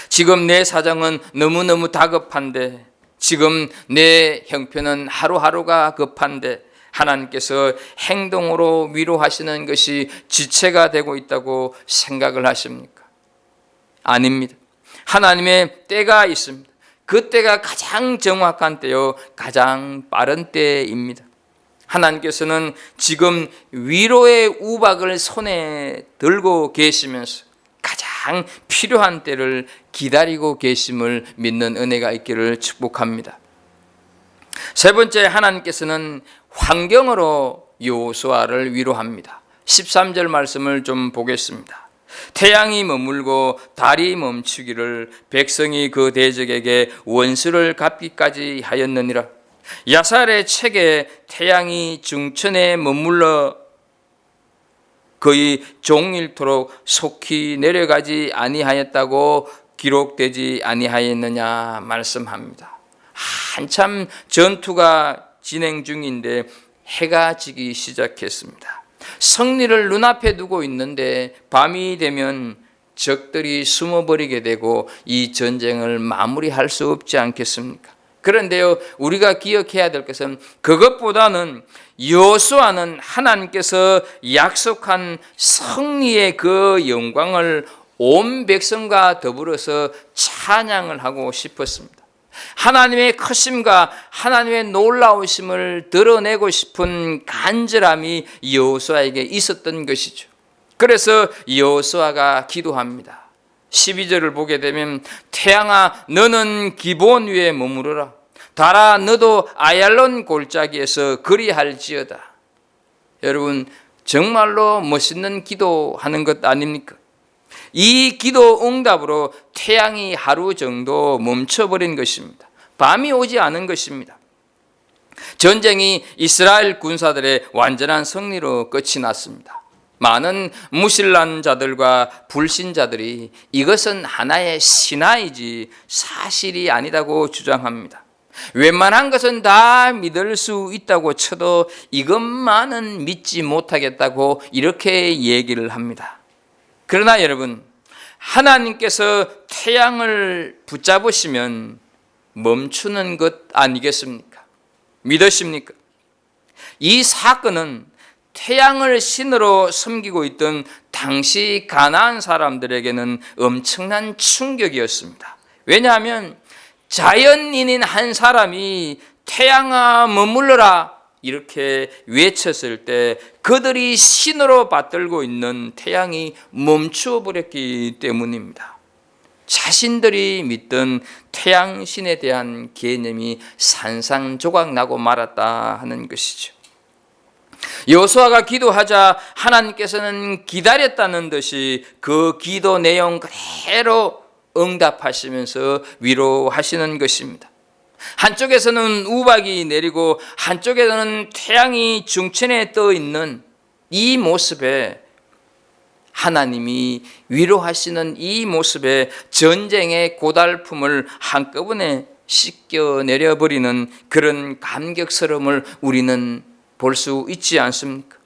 [SPEAKER 2] 지금 내 사정은 너무너무 다급한데, 지금 내 형편은 하루하루가 급한데 하나님께서 행동으로 위로하시는 것이 지체가 되고 있다고 생각을 하십니까? 아닙니다. 하나님의 때가 있습니다. 그 때가 가장 정확한 때요, 가장 빠른 때입니다. 하나님께서는 지금 위로의 우박을 손에 들고 계시면서 가장 필요한 때를 기다리고 계심을 믿는 은혜가 있기를 축복합니다. 세 번째, 하나님께서는 환경으로 여호수아를 위로합니다. 13절 말씀을 좀 보겠습니다. 태양이 머물고 달이 멈추기를 백성이 그 대적에게 원수를 갚기까지 하였느니라. 야살의 책에 태양이 중천에 머물러 거의 종일토록 속히 내려가지 아니하였다고 기록되지 아니하였느냐 말씀합니다. 한참 전투가 진행 중인데 해가 지기 시작했습니다. 승리를 눈앞에 두고 있는데 밤이 되면 적들이 숨어버리게 되고 이 전쟁을 마무리할 수 없지 않겠습니까? 그런데요, 우리가 기억해야 될 것은 그것보다는 여호수아는 하나님께서 약속한 승리의 그 영광을 온 백성과 더불어서 찬양을 하고 싶었습니다. 하나님의 크심과 하나님의 놀라우심을 드러내고 싶은 간절함이 여호수아에게 있었던 것이죠. 그래서 여호수아가 기도합니다. 12절을 보게 되면 태양아 너는 기본 위에 머무르라. 달아 너도 아얄론 골짜기에서 그리할지어다. 여러분, 정말로 멋있는 기도하는 것 아닙니까? 이 기도 응답으로 태양이 하루 정도 멈춰버린 것입니다. 밤이 오지 않은 것입니다. 전쟁이 이스라엘 군사들의 완전한 승리로 끝이 났습니다. 많은 무신란 자들과 불신자들이 이것은 하나의 신화이지 사실이 아니다고 주장합니다. 웬만한 것은 다 믿을 수 있다고 쳐도 이것만은 믿지 못하겠다고 이렇게 얘기를 합니다. 그러나 여러분, 하나님께서 태양을 붙잡으시면 멈추는 것 아니겠습니까? 믿으십니까? 이 사건은 태양을 신으로 섬기고 있던 당시 가나안 사람들에게는 엄청난 충격이었습니다. 왜냐하면 자연인인 한 사람이 태양아 머물러라 이렇게 외쳤을 때 그들이 신으로 받들고 있는 태양이 멈추어 버렸기 때문입니다. 자신들이 믿던 태양신에 대한 개념이 산산조각 나고 말았다 하는 것이죠. 여호수아가 기도하자 하나님께서는 기다렸다는 듯이 그 기도 내용 그대로 응답하시면서 위로하시는 것입니다. 한쪽에서는 우박이 내리고 한쪽에서는 태양이 중천에 떠 있는 이 모습에 하나님이 위로하시는 이 모습에 전쟁의 고달픔을 한꺼번에 씻겨 내려버리는 그런 감격스러움을 우리는 볼 수 있지 않습니까?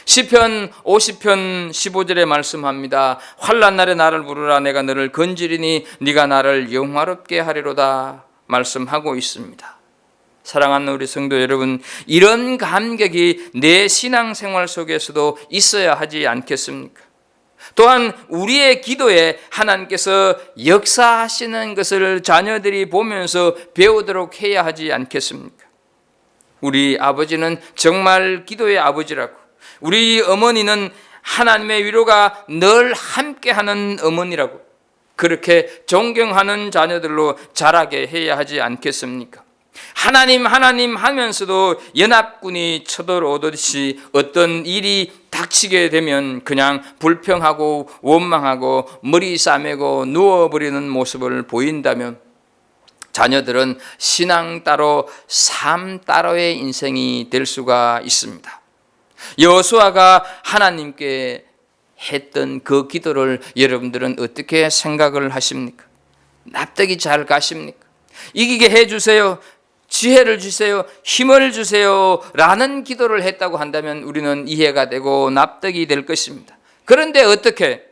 [SPEAKER 2] 시편 50편 15절에 말씀합니다. 환난 날에 나를 부르라. 내가 너를 건지리니 네가 나를 영화롭게 하리로다 말씀하고 있습니다. 사랑하는 우리 성도 여러분, 이런 감격이 내 신앙생활 속에서도 있어야 하지 않겠습니까? 또한 우리의 기도에 하나님께서 역사하시는 것을 자녀들이 보면서 배우도록 해야 하지 않겠습니까? 우리 아버지는 정말 기도의 아버지라고, 우리 어머니는 하나님의 위로가 늘 함께하는 어머니라고 그렇게 존경하는 자녀들로 자라게 해야 하지 않겠습니까? 하나님 하면서도 연합군이 쳐들어오듯이 어떤 일이 닥치게 되면 그냥 불평하고 원망하고 머리 싸매고 누워버리는 모습을 보인다면 자녀들은 신앙 따로 삶 따로의 인생이 될 수가 있습니다. 여호수아가 하나님께 했던 그 기도를 여러분들은 어떻게 생각을 하십니까? 납득이 잘 가십니까? 이기게 해주세요, 지혜를 주세요, 힘을 주세요 라는 기도를 했다고 한다면 우리는 이해가 되고 납득이 될 것입니다. 그런데 어떻게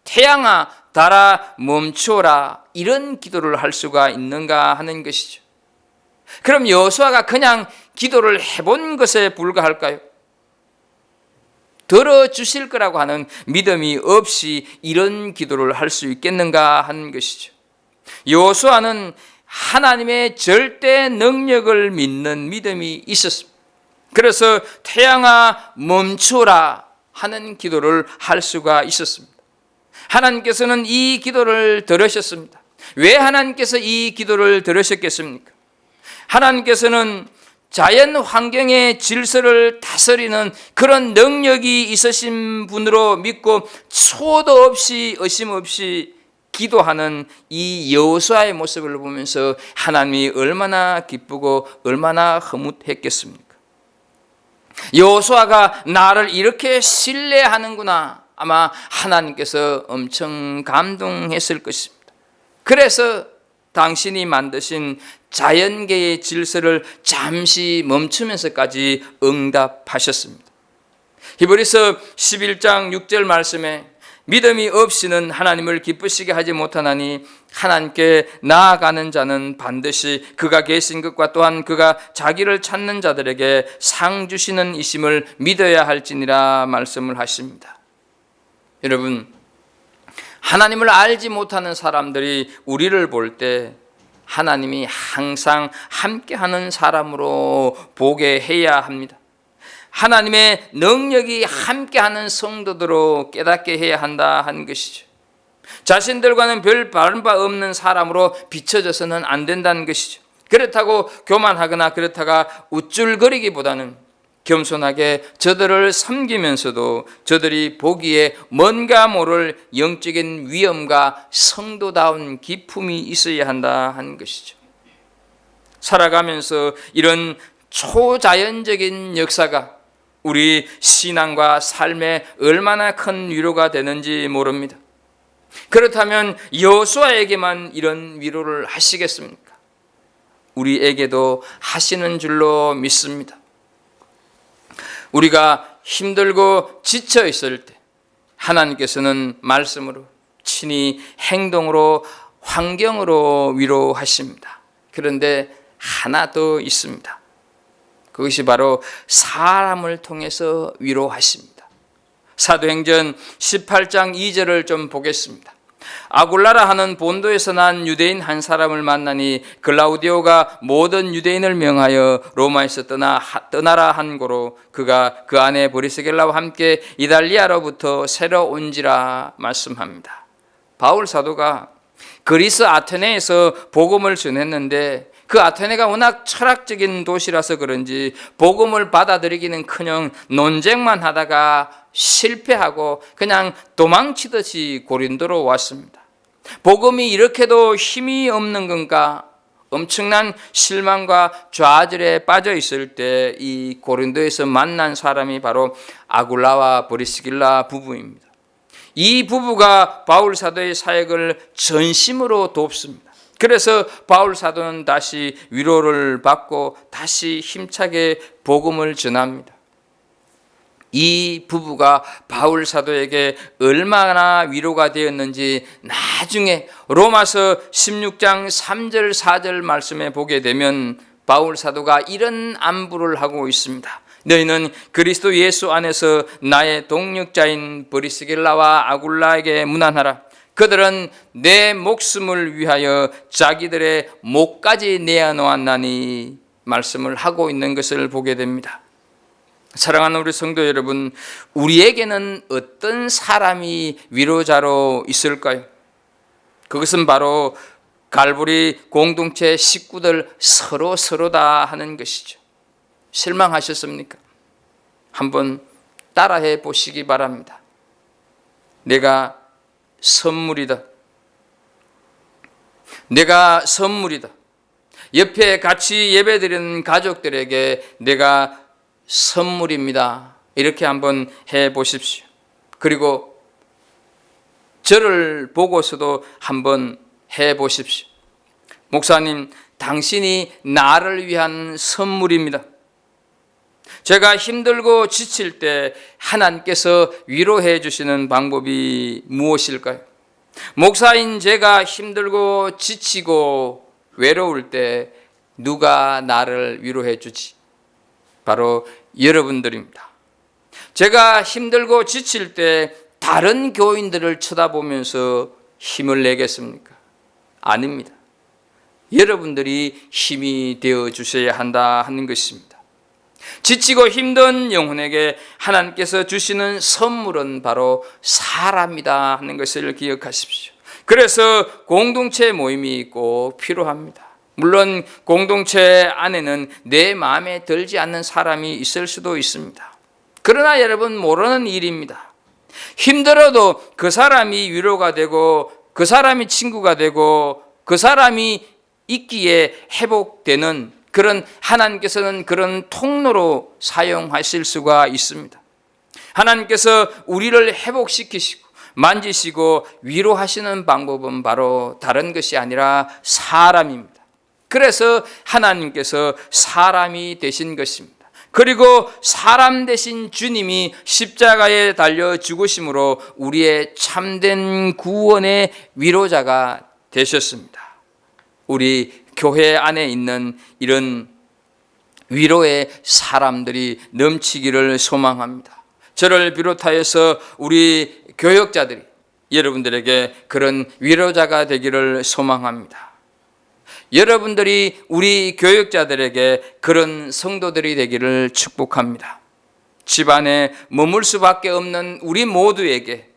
[SPEAKER 2] 태양아 달아 멈추어라 이런 기도를 할 수가 있는가 하는 것이죠. 그럼 여호수아가 그냥 기도를 해본 것에 불과할까요? 들어주실 거라고 하는 믿음이 없이 이런 기도를 할 수 있겠는가 하는 것이죠. 여호수아는 하나님의 절대 능력을 믿는 믿음이 있었습니다. 그래서 태양아 멈추라 하는 기도를 할 수가 있었습니다. 하나님께서는 이 기도를 들으셨습니다. 왜 하나님께서 이 기도를 들으셨겠습니까? 하나님께서는 자연 환경의 질서를 다스리는 그런 능력이 있으신 분으로 믿고 초도 없이 의심 없이 기도하는 이 여호수아의 모습을 보면서 하나님이 얼마나 기쁘고 얼마나 흐뭇했겠습니까? 여호수아가 나를 이렇게 신뢰하는구나. 아마 하나님께서 엄청 감동했을 것입니다. 그래서 당신이 만드신 자연계의 질서를 잠시 멈추면서까지 응답하셨습니다. 히브리서 11장 6절 말씀에 믿음이 없이는 하나님을 기쁘시게 하지 못하나니 하나님께 나아가는 자는 반드시 그가 계신 것과 또한 그가 자기를 찾는 자들에게 상 주시는 이심을 믿어야 할지니라 말씀을 하십니다. 여러분, 하나님을 알지 못하는 사람들이 우리를 볼 때 하나님이 항상 함께하는 사람으로 보게 해야 합니다. 하나님의 능력이 함께하는 성도들로 깨닫게 해야 한다 하는 것이죠. 자신들과는 별 다른 바 없는 사람으로 비춰져서는 안 된다는 것이죠. 그렇다고 교만하거나 그렇다가 우쭐거리기보다는 겸손하게 저들을 섬기면서도 저들이 보기에 뭔가 모를 영적인 위엄과 성도다운 기품이 있어야 한다 하는 것이죠. 살아가면서 이런 초자연적인 역사가 우리 신앙과 삶에 얼마나 큰 위로가 되는지 모릅니다. 그렇다면 여호수아에게만 이런 위로를 하시겠습니까? 우리에게도 하시는 줄로 믿습니다. 우리가 힘들고 지쳐 있을 때 하나님께서는 말씀으로 친히 행동으로 환경으로 위로하십니다. 그런데 하나 더 있습니다. 그것이 바로 사람을 통해서 위로하십니다. 사도행전 18장 2절을 좀 보겠습니다. 아굴라라 하는 본도에서 난 유대인 한 사람을 만나니 글라우디오가 모든 유대인을 명하여 로마에서 떠나라 한 고로 그가 그 안에 브리스길라와 함께 이달리아로부터 새로 온지라 말씀합니다. 바울 사도가 그리스 아테네에서 복음을 전했는데 그 아테네가 워낙 철학적인 도시라서 그런지 복음을 받아들이기는커녕 논쟁만 하다가 실패하고 그냥 도망치듯이 고린도로 왔습니다. 복음이 이렇게도 힘이 없는 건가? 엄청난 실망과 좌절에 빠져 있을 때 이 고린도에서 만난 사람이 바로 아굴라와 브리스길라 부부입니다. 이 부부가 바울 사도의 사역을 전심으로 돕습니다. 그래서 바울 사도는 다시 위로를 받고 다시 힘차게 복음을 전합니다. 이 부부가 바울 사도에게 얼마나 위로가 되었는지 나중에 로마서 16장 3절 4절 말씀에 보게 되면 바울 사도가 이런 안부를 하고 있습니다. 너희는 그리스도 예수 안에서 나의 동력자인 브리스길라와 아굴라에게 문안하라. 그들은 내 목숨을 위하여 자기들의 목까지 내어놓았나니 말씀을 하고 있는 것을 보게 됩니다. 사랑하는 우리 성도 여러분, 우리에게는 어떤 사람이 위로자로 있을까요? 그것은 바로 갈보리 공동체 식구들 서로다 하는 것이죠. 실망하셨습니까? 한번 따라해 보시기 바랍니다. 내가 선물이다. 내가 선물이다. 옆에 같이 예배드리는 가족들에게 내가 선물입니다. 이렇게 한번 해 보십시오. 그리고 저를 보고서도 한번 해 보십시오. 목사님, 당신이 나를 위한 선물입니다. 제가 힘들고 지칠 때 하나님께서 위로해 주시는 방법이 무엇일까요? 목사인 제가 힘들고 지치고 외로울 때 누가 나를 위로해 주지? 바로 여러분들입니다. 제가 힘들고 지칠 때 다른 교인들을 쳐다보면서 힘을 내겠습니까? 아닙니다. 여러분들이 힘이 되어 주셔야 한다 하는 것입니다. 지치고 힘든 영혼에게 하나님께서 주시는 선물은 바로 사람이다 하는 것을 기억하십시오. 그래서 공동체 모임이 꼭 필요합니다. 물론 공동체 안에는 내 마음에 들지 않는 사람이 있을 수도 있습니다. 그러나 여러분, 모르는 일입니다. 힘들어도 그 사람이 위로가 되고 그 사람이 친구가 되고 그 사람이 있기에 회복되는 그런, 하나님께서는 그런 통로로 사용하실 수가 있습니다. 하나님께서 우리를 회복시키시고 만지시고 위로하시는 방법은 바로 다른 것이 아니라 사람입니다. 그래서 하나님께서 사람이 되신 것입니다. 그리고 사람 되신 주님이 십자가에 달려 죽으심으로 우리의 참된 구원의 위로자가 되셨습니다. 우리 교회 안에 있는 이런 위로의 사람들이 넘치기를 소망합니다. 저를 비롯하여서 우리 교역자들이 여러분들에게 그런 위로자가 되기를 소망합니다. 여러분들이 우리 교역자들에게 그런 성도들이 되기를 축복합니다. 집안에 머물 수밖에 없는 우리 모두에게,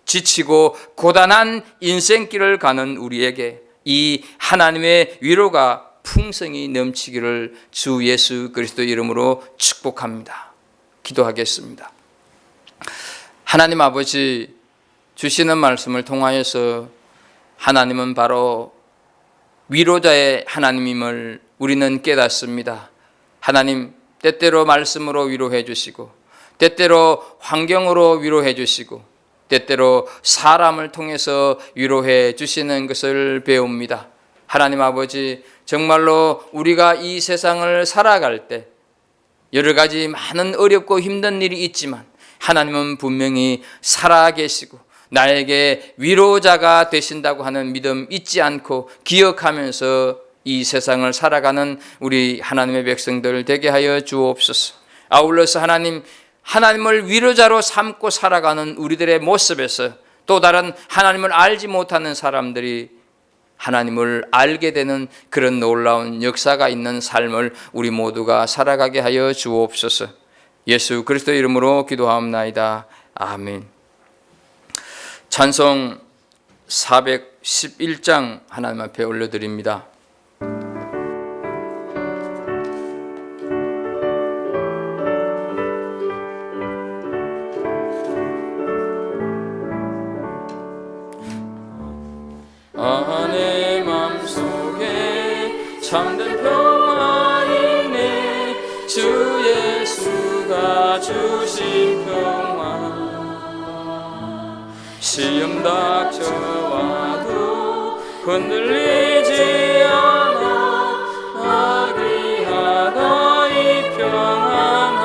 [SPEAKER 2] 지치고 고단한 인생길을 가는 우리에게 이 하나님의 위로가 풍성히 넘치기를 주 예수 그리스도 이름으로 축복합니다. 기도하겠습니다. 하나님 아버지, 주시는 말씀을 통하여서 하나님은 바로 위로자의 하나님임을 우리는 깨닫습니다. 하나님, 때때로 말씀으로 위로해 주시고, 때때로 환경으로 위로해 주시고, 때때로 사람을 통해서 위로해 주시는 것을 배웁니다. 하나님 아버지, 정말로 우리가 이 세상을 살아갈 때 여러 가지 많은 어렵고 힘든 일이 있지만 하나님은 분명히 살아계시고 나에게 위로자가 되신다고 하는 믿음 잊지 않고 기억하면서 이 세상을 살아가는 우리 하나님의 백성들 되게 하여 주옵소서. 아울러서 하나님을 위로자로 삼고 살아가는 우리들의 모습에서 또 다른 하나님을 알지 못하는 사람들이 하나님을 알게 되는 그런 놀라운 역사가 있는 삶을 우리 모두가 살아가게 하여 주옵소서. 예수 그리스도 이름으로 기도하옵나이다. 아멘. 찬송 411장 하나님 앞에 올려드립니다.
[SPEAKER 3] 내 맘속에 참된 평화 있네. 주 예수가 주신 평화. 시험 닥쳐와도 흔들리지 않아. 아기하다 이 평안아.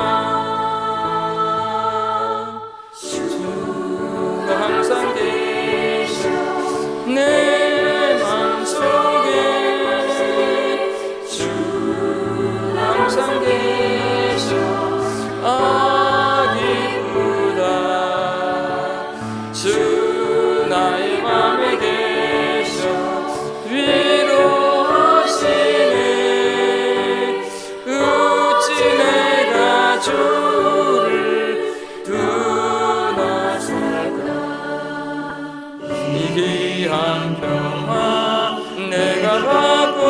[SPEAKER 3] 주가 항상 계셔 내 항상 계셔. 아 기쁘다. 주 나의 맘에 계셔. 위로하시네. 어찌 내가 주를 두나 살까. 이 귀한 평화 내가 받고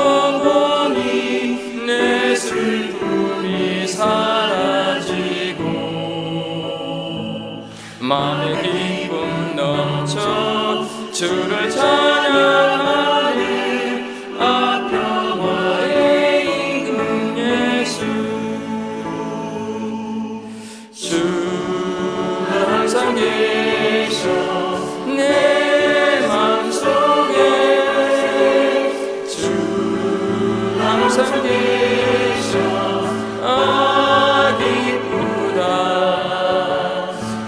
[SPEAKER 3] 보니 내 슬픔이 사라지고 마음의 기쁨 넘쳐 주를 찬양하네. 아 평화의 임금 예수. 주 항상 계셔 기쁘다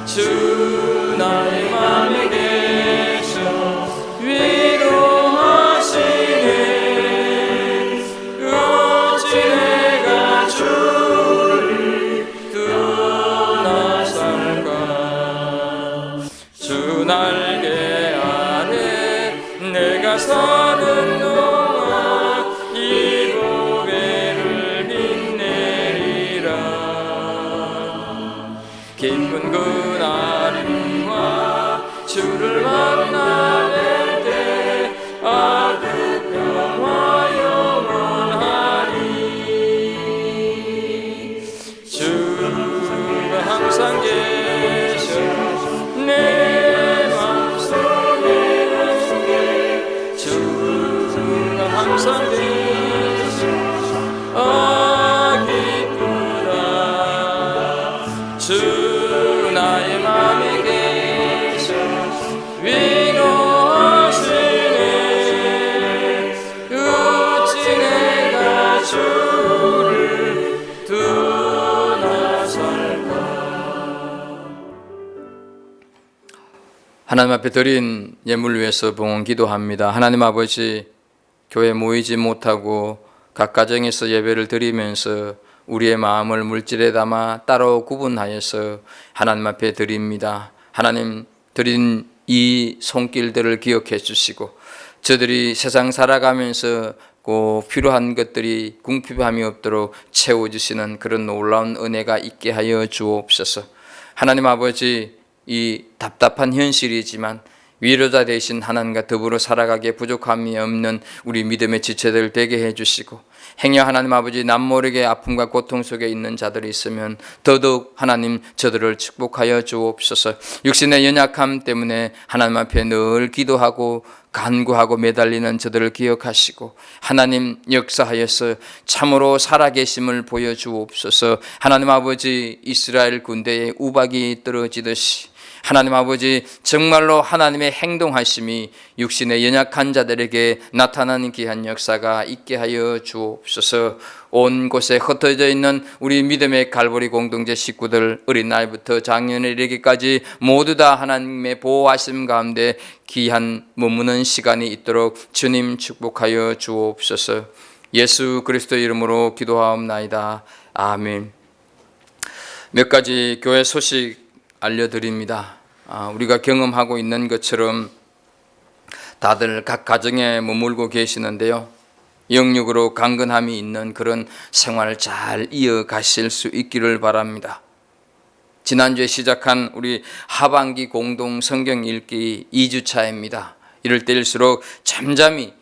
[SPEAKER 3] 주 나의 맘에 계셔 위로하시네 어찌 내가 주를 떠나 살까 주 날개 아래 내가 사는 동안 이 보배를 빛내리라 기쁜 그날과 주를 만나 뵐 때 아 그 평화 영원하리 주가 항상 계셔 내 맘속에 주가 항상 계셔 기쁘다 주 나의 맘에 계셔 위로하시네 어찌 내가 주를 떠나 살까.
[SPEAKER 2] 하나님 앞에 드린 예물 위해서 봉헌 기도합니다. 하나님 아버지, 교회 모이지 못하고 각 가정에서 예배를 드리면서 우리의 마음을 물질에 담아 따로 구분하여서 하나님 앞에 드립니다. 하나님 드린 이 손길들을 기억해 주시고 저들이 세상 살아가면서 꼭 필요한 것들이 궁핍함이 없도록 채워주시는 그런 놀라운 은혜가 있게 하여 주옵소서. 하나님 아버지, 이 답답한 현실이지만 위로자 되신 하나님과 더불어 살아가기에 부족함이 없는 우리 믿음의 지체들 되게 해주시고, 행여 하나님 아버지 남모르게 아픔과 고통 속에 있는 자들이 있으면 더더욱 하나님 저들을 축복하여 주옵소서. 육신의 연약함 때문에 하나님 앞에 늘 기도하고 간구하고 매달리는 저들을 기억하시고 하나님 역사하여서 참으로 살아계심을 보여주옵소서. 하나님 아버지, 이스라엘 군대에 우박이 떨어지듯이 하나님 아버지 정말로 하나님의 행동하심이 육신의 연약한 자들에게 나타나는 귀한 역사가 있게 하여 주옵소서. 온 곳에 흩어져 있는 우리 믿음의 갈보리 공동체 식구들, 어린아이부터 장년에 이르기까지 모두 다 하나님의 보호하심 가운데 귀한 머무는 시간이 있도록 주님 축복하여 주옵소서. 예수 그리스도 이름으로 기도하옵나이다. 아멘. 몇 가지 교회 소식 알려드립니다. 우리가 경험하고 있는 것처럼 다들 각 가정에 머물고 계시는데요, 영육으로 강건함이 있는 그런 생활을 잘 이어가실 수 있기를 바랍니다. 지난주에 시작한 우리 하반기 공동 성경 읽기 2주차입니다. 이럴 때일수록 잠잠히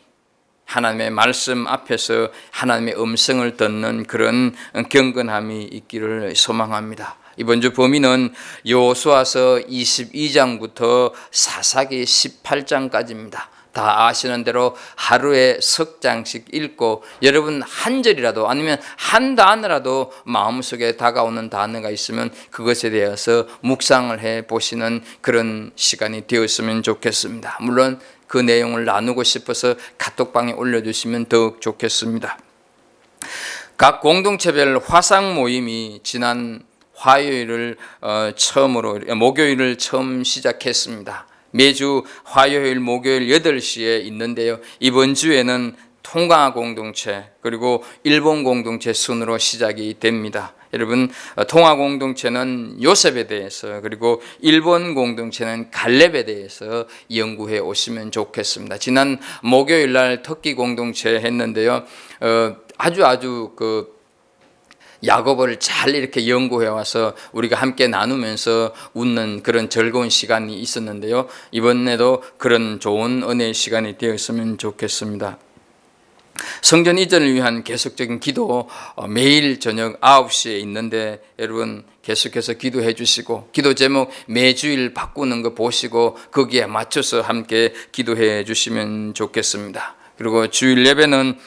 [SPEAKER 2] 하나님의 말씀 앞에서 하나님의 음성을 듣는 그런 경건함이 있기를 소망합니다. 이번 주 범위는 여호수아서 22장부터 사사기 18장까지입니다. 다 아시는 대로 하루에 석 장씩 읽고 여러분 한 절이라도 아니면 한 단어라도 마음속에 다가오는 단어가 있으면 그것에 대해서 묵상을 해 보시는 그런 시간이 되었으면 좋겠습니다. 물론 그 내용을 나누고 싶어서 카톡방에 올려주시면 더욱 좋겠습니다. 각 공동체별 화상 모임이 지난 화요일을 목요일을 처음 시작했습니다. 매주 화요일, 목요일 8시에 있는데요. 이번 주에는 통가 공동체 그리고 일본 공동체 순으로 시작이 됩니다. 여러분, 통화 공동체는 요셉에 대해서 그리고 일본 공동체는 갈렙에 대해서 연구해 오시면 좋겠습니다. 지난 목요일 날 터키 공동체 했는데요. 아주 야고보를 잘 이렇게 연구해 와서 우리가 함께 나누면서 웃는 그런 즐거운 시간이 있었는데요. 이번에도 그런 좋은 은혜의 시간이 되었으면 좋겠습니다. 성전 이전을 위한 계속적인 기도 매일 저녁 9시에 있는데 여러분 계속해서 기도해 주시고 기도 제목 매주일 바꾸는 거 보시고 거기에 맞춰서 함께 기도해 주시면 좋겠습니다. 그리고 주일 예배는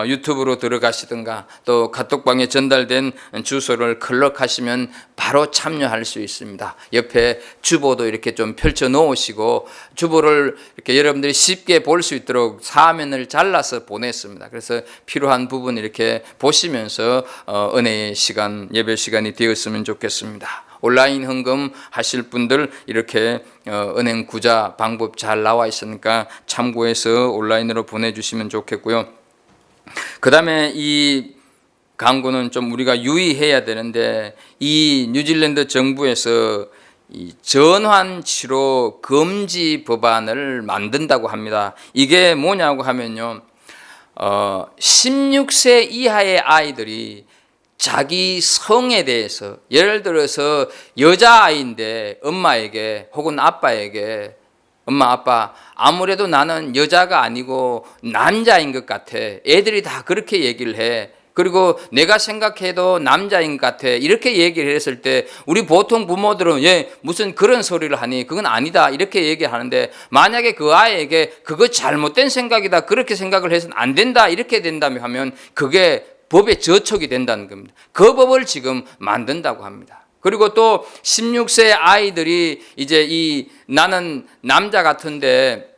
[SPEAKER 2] 유튜브로 들어가시든가 또 카톡방에 전달된 주소를 클릭하시면 바로 참여할 수 있습니다. 옆에 주보도 이렇게 좀 펼쳐 놓으시고 주보를 이렇게 여러분들이 쉽게 볼 수 있도록 사면을 잘라서 보냈습니다. 그래서 필요한 부분 이렇게 보시면서 은혜의 시간, 예배 시간이 되었으면 좋겠습니다. 온라인 헌금 하실 분들 이렇게 은행 구자 방법 잘 나와 있으니까 참고해서 온라인으로 보내주시면 좋겠고요. 그 다음에 이 광고는 좀 우리가 유의해야 되는데, 이 뉴질랜드 정부에서 이 전환치료 금지 법안을 만든다고 합니다. 이게 뭐냐고 하면요, 16세 이하의 아이들이 자기 성에 대해서, 예를 들어서 여자아이인데 엄마에게 혹은 아빠에게 엄마 아빠 아무래도 나는 여자가 아니고 남자인 것 같아, 애들이 다 그렇게 얘기를 해, 그리고 내가 생각해도 남자인 것 같아, 이렇게 얘기를 했을 때 우리 보통 부모들은 얘 무슨 그런 소리를 하니, 그건 아니다 이렇게 얘기하는데, 만약에 그 아이에게 그거 잘못된 생각이다, 그렇게 생각을 해서는 안 된다 이렇게 된다면 하면 그게 법의 저촉이 된다는 겁니다. 그 법을 지금 만든다고 합니다. 그리고 또 16세 아이들이 이제 이 나는 남자 같은데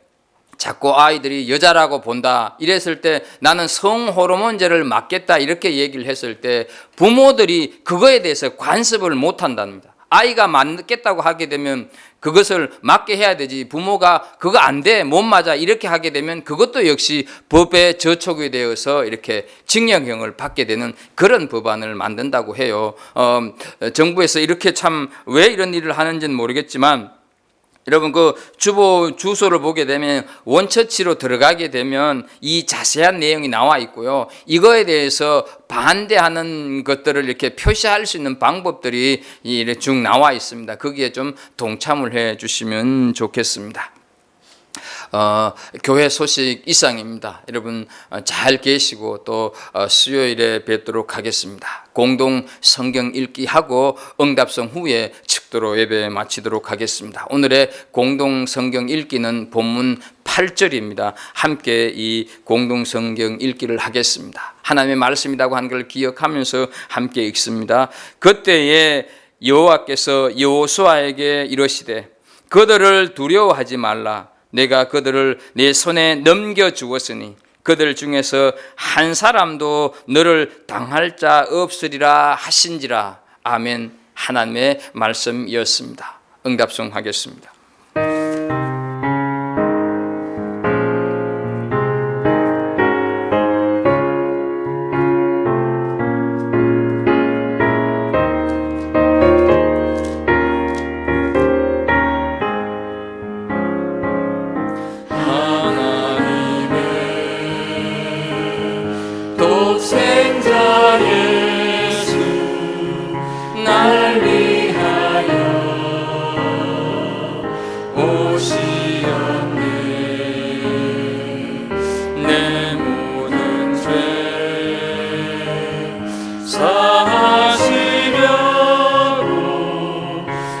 [SPEAKER 2] 자꾸 아이들이 여자라고 본다 이랬을 때 나는 성호르몬제를 맞겠다 이렇게 얘기를 했을 때 부모들이 그거에 대해서 관습을 못 한답니다. 아이가 맞겠다고 하게 되면 그것을 맞게 해야 되지, 부모가 그거 안 돼, 못 맞아 이렇게 하게 되면 그것도 역시 법에 저촉이 되어서 이렇게 징역형을 받게 되는 그런 법안을 만든다고 해요. 정부에서 이렇게 참 왜 이런 일을 하는지는 모르겠지만, 여러분 그 주소를 보게 되면 원처치로 들어가게 되면 이 자세한 내용이 나와 있고요. 이거에 대해서 반대하는 것들을 이렇게 표시할 수 있는 방법들이 이렇게 쭉 나와 있습니다. 거기에 좀 동참을 해 주시면 좋겠습니다. 교회 소식 이상입니다. 여러분 잘 계시고 또 수요일에 뵙도록 하겠습니다. 공동 성경 읽기 하고 응답성 후에 축도로 예배 마치도록 하겠습니다. 오늘의 공동 성경 읽기는 본문 8절입니다. 함께 이 공동 성경 읽기를 하겠습니다. 하나님의 말씀이라고 하는 걸 기억하면서 함께 읽습니다. 그때에 여호와께서 여호수아에게 이르시되 그들을 두려워하지 말라. 내가 그들을 내 손에 넘겨주었으니 그들 중에서 한 사람도 너를 당할 자 없으리라 하신지라. 아멘. 하나님의 말씀이었습니다. 응답송 하겠습니다.
[SPEAKER 3] 독생자 예수 날 위하여 오시었네. 내 모든 죄 사하시려고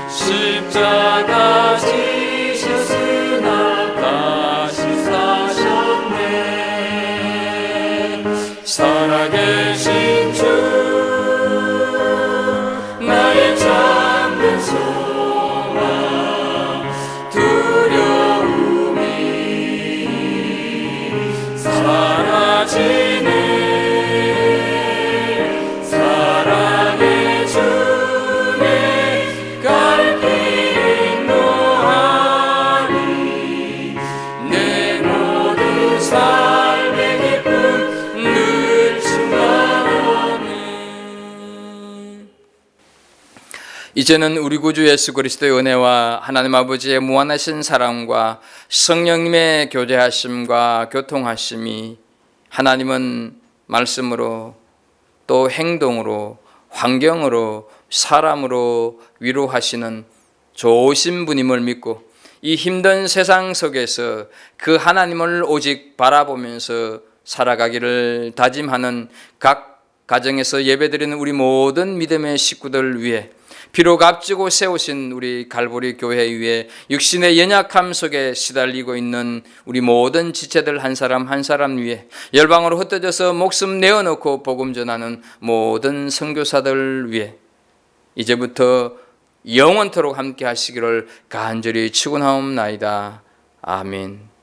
[SPEAKER 3] 십자가 지셨으나 다시 사셨네. 살아계신 주 나의 참된 소망 두려움이 사라지네. 사랑의 주님 갈 길 인도하니 내 모든 삶의 기쁨 늘 충만하네.
[SPEAKER 2] 이제는 우리 구주 예수 그리스도의 은혜와 하나님 아버지의 무한하신 사랑과 성령님의 교제하심과 교통하심이, 하나님은 말씀으로 또 행동으로 환경으로 사람으로 위로하시는 좋으신 분임을 믿고 이 힘든 세상 속에서 그 하나님을 오직 바라보면서 살아가기를 다짐하는 각 가정에서 예배드리는 우리 모든 믿음의 식구들 위해 비록 앞지고 세우신 우리 갈보리 교회 위에 육신의 연약함 속에 시달리고 있는 우리 모든 지체들 한 사람 한 사람 위에 열방으로 흩어져서 목숨 내어놓고 복음 전하는 모든 선교사들 위에 이제부터 영원토록 함께 하시기를 간절히 축원하옵나이다. 아멘.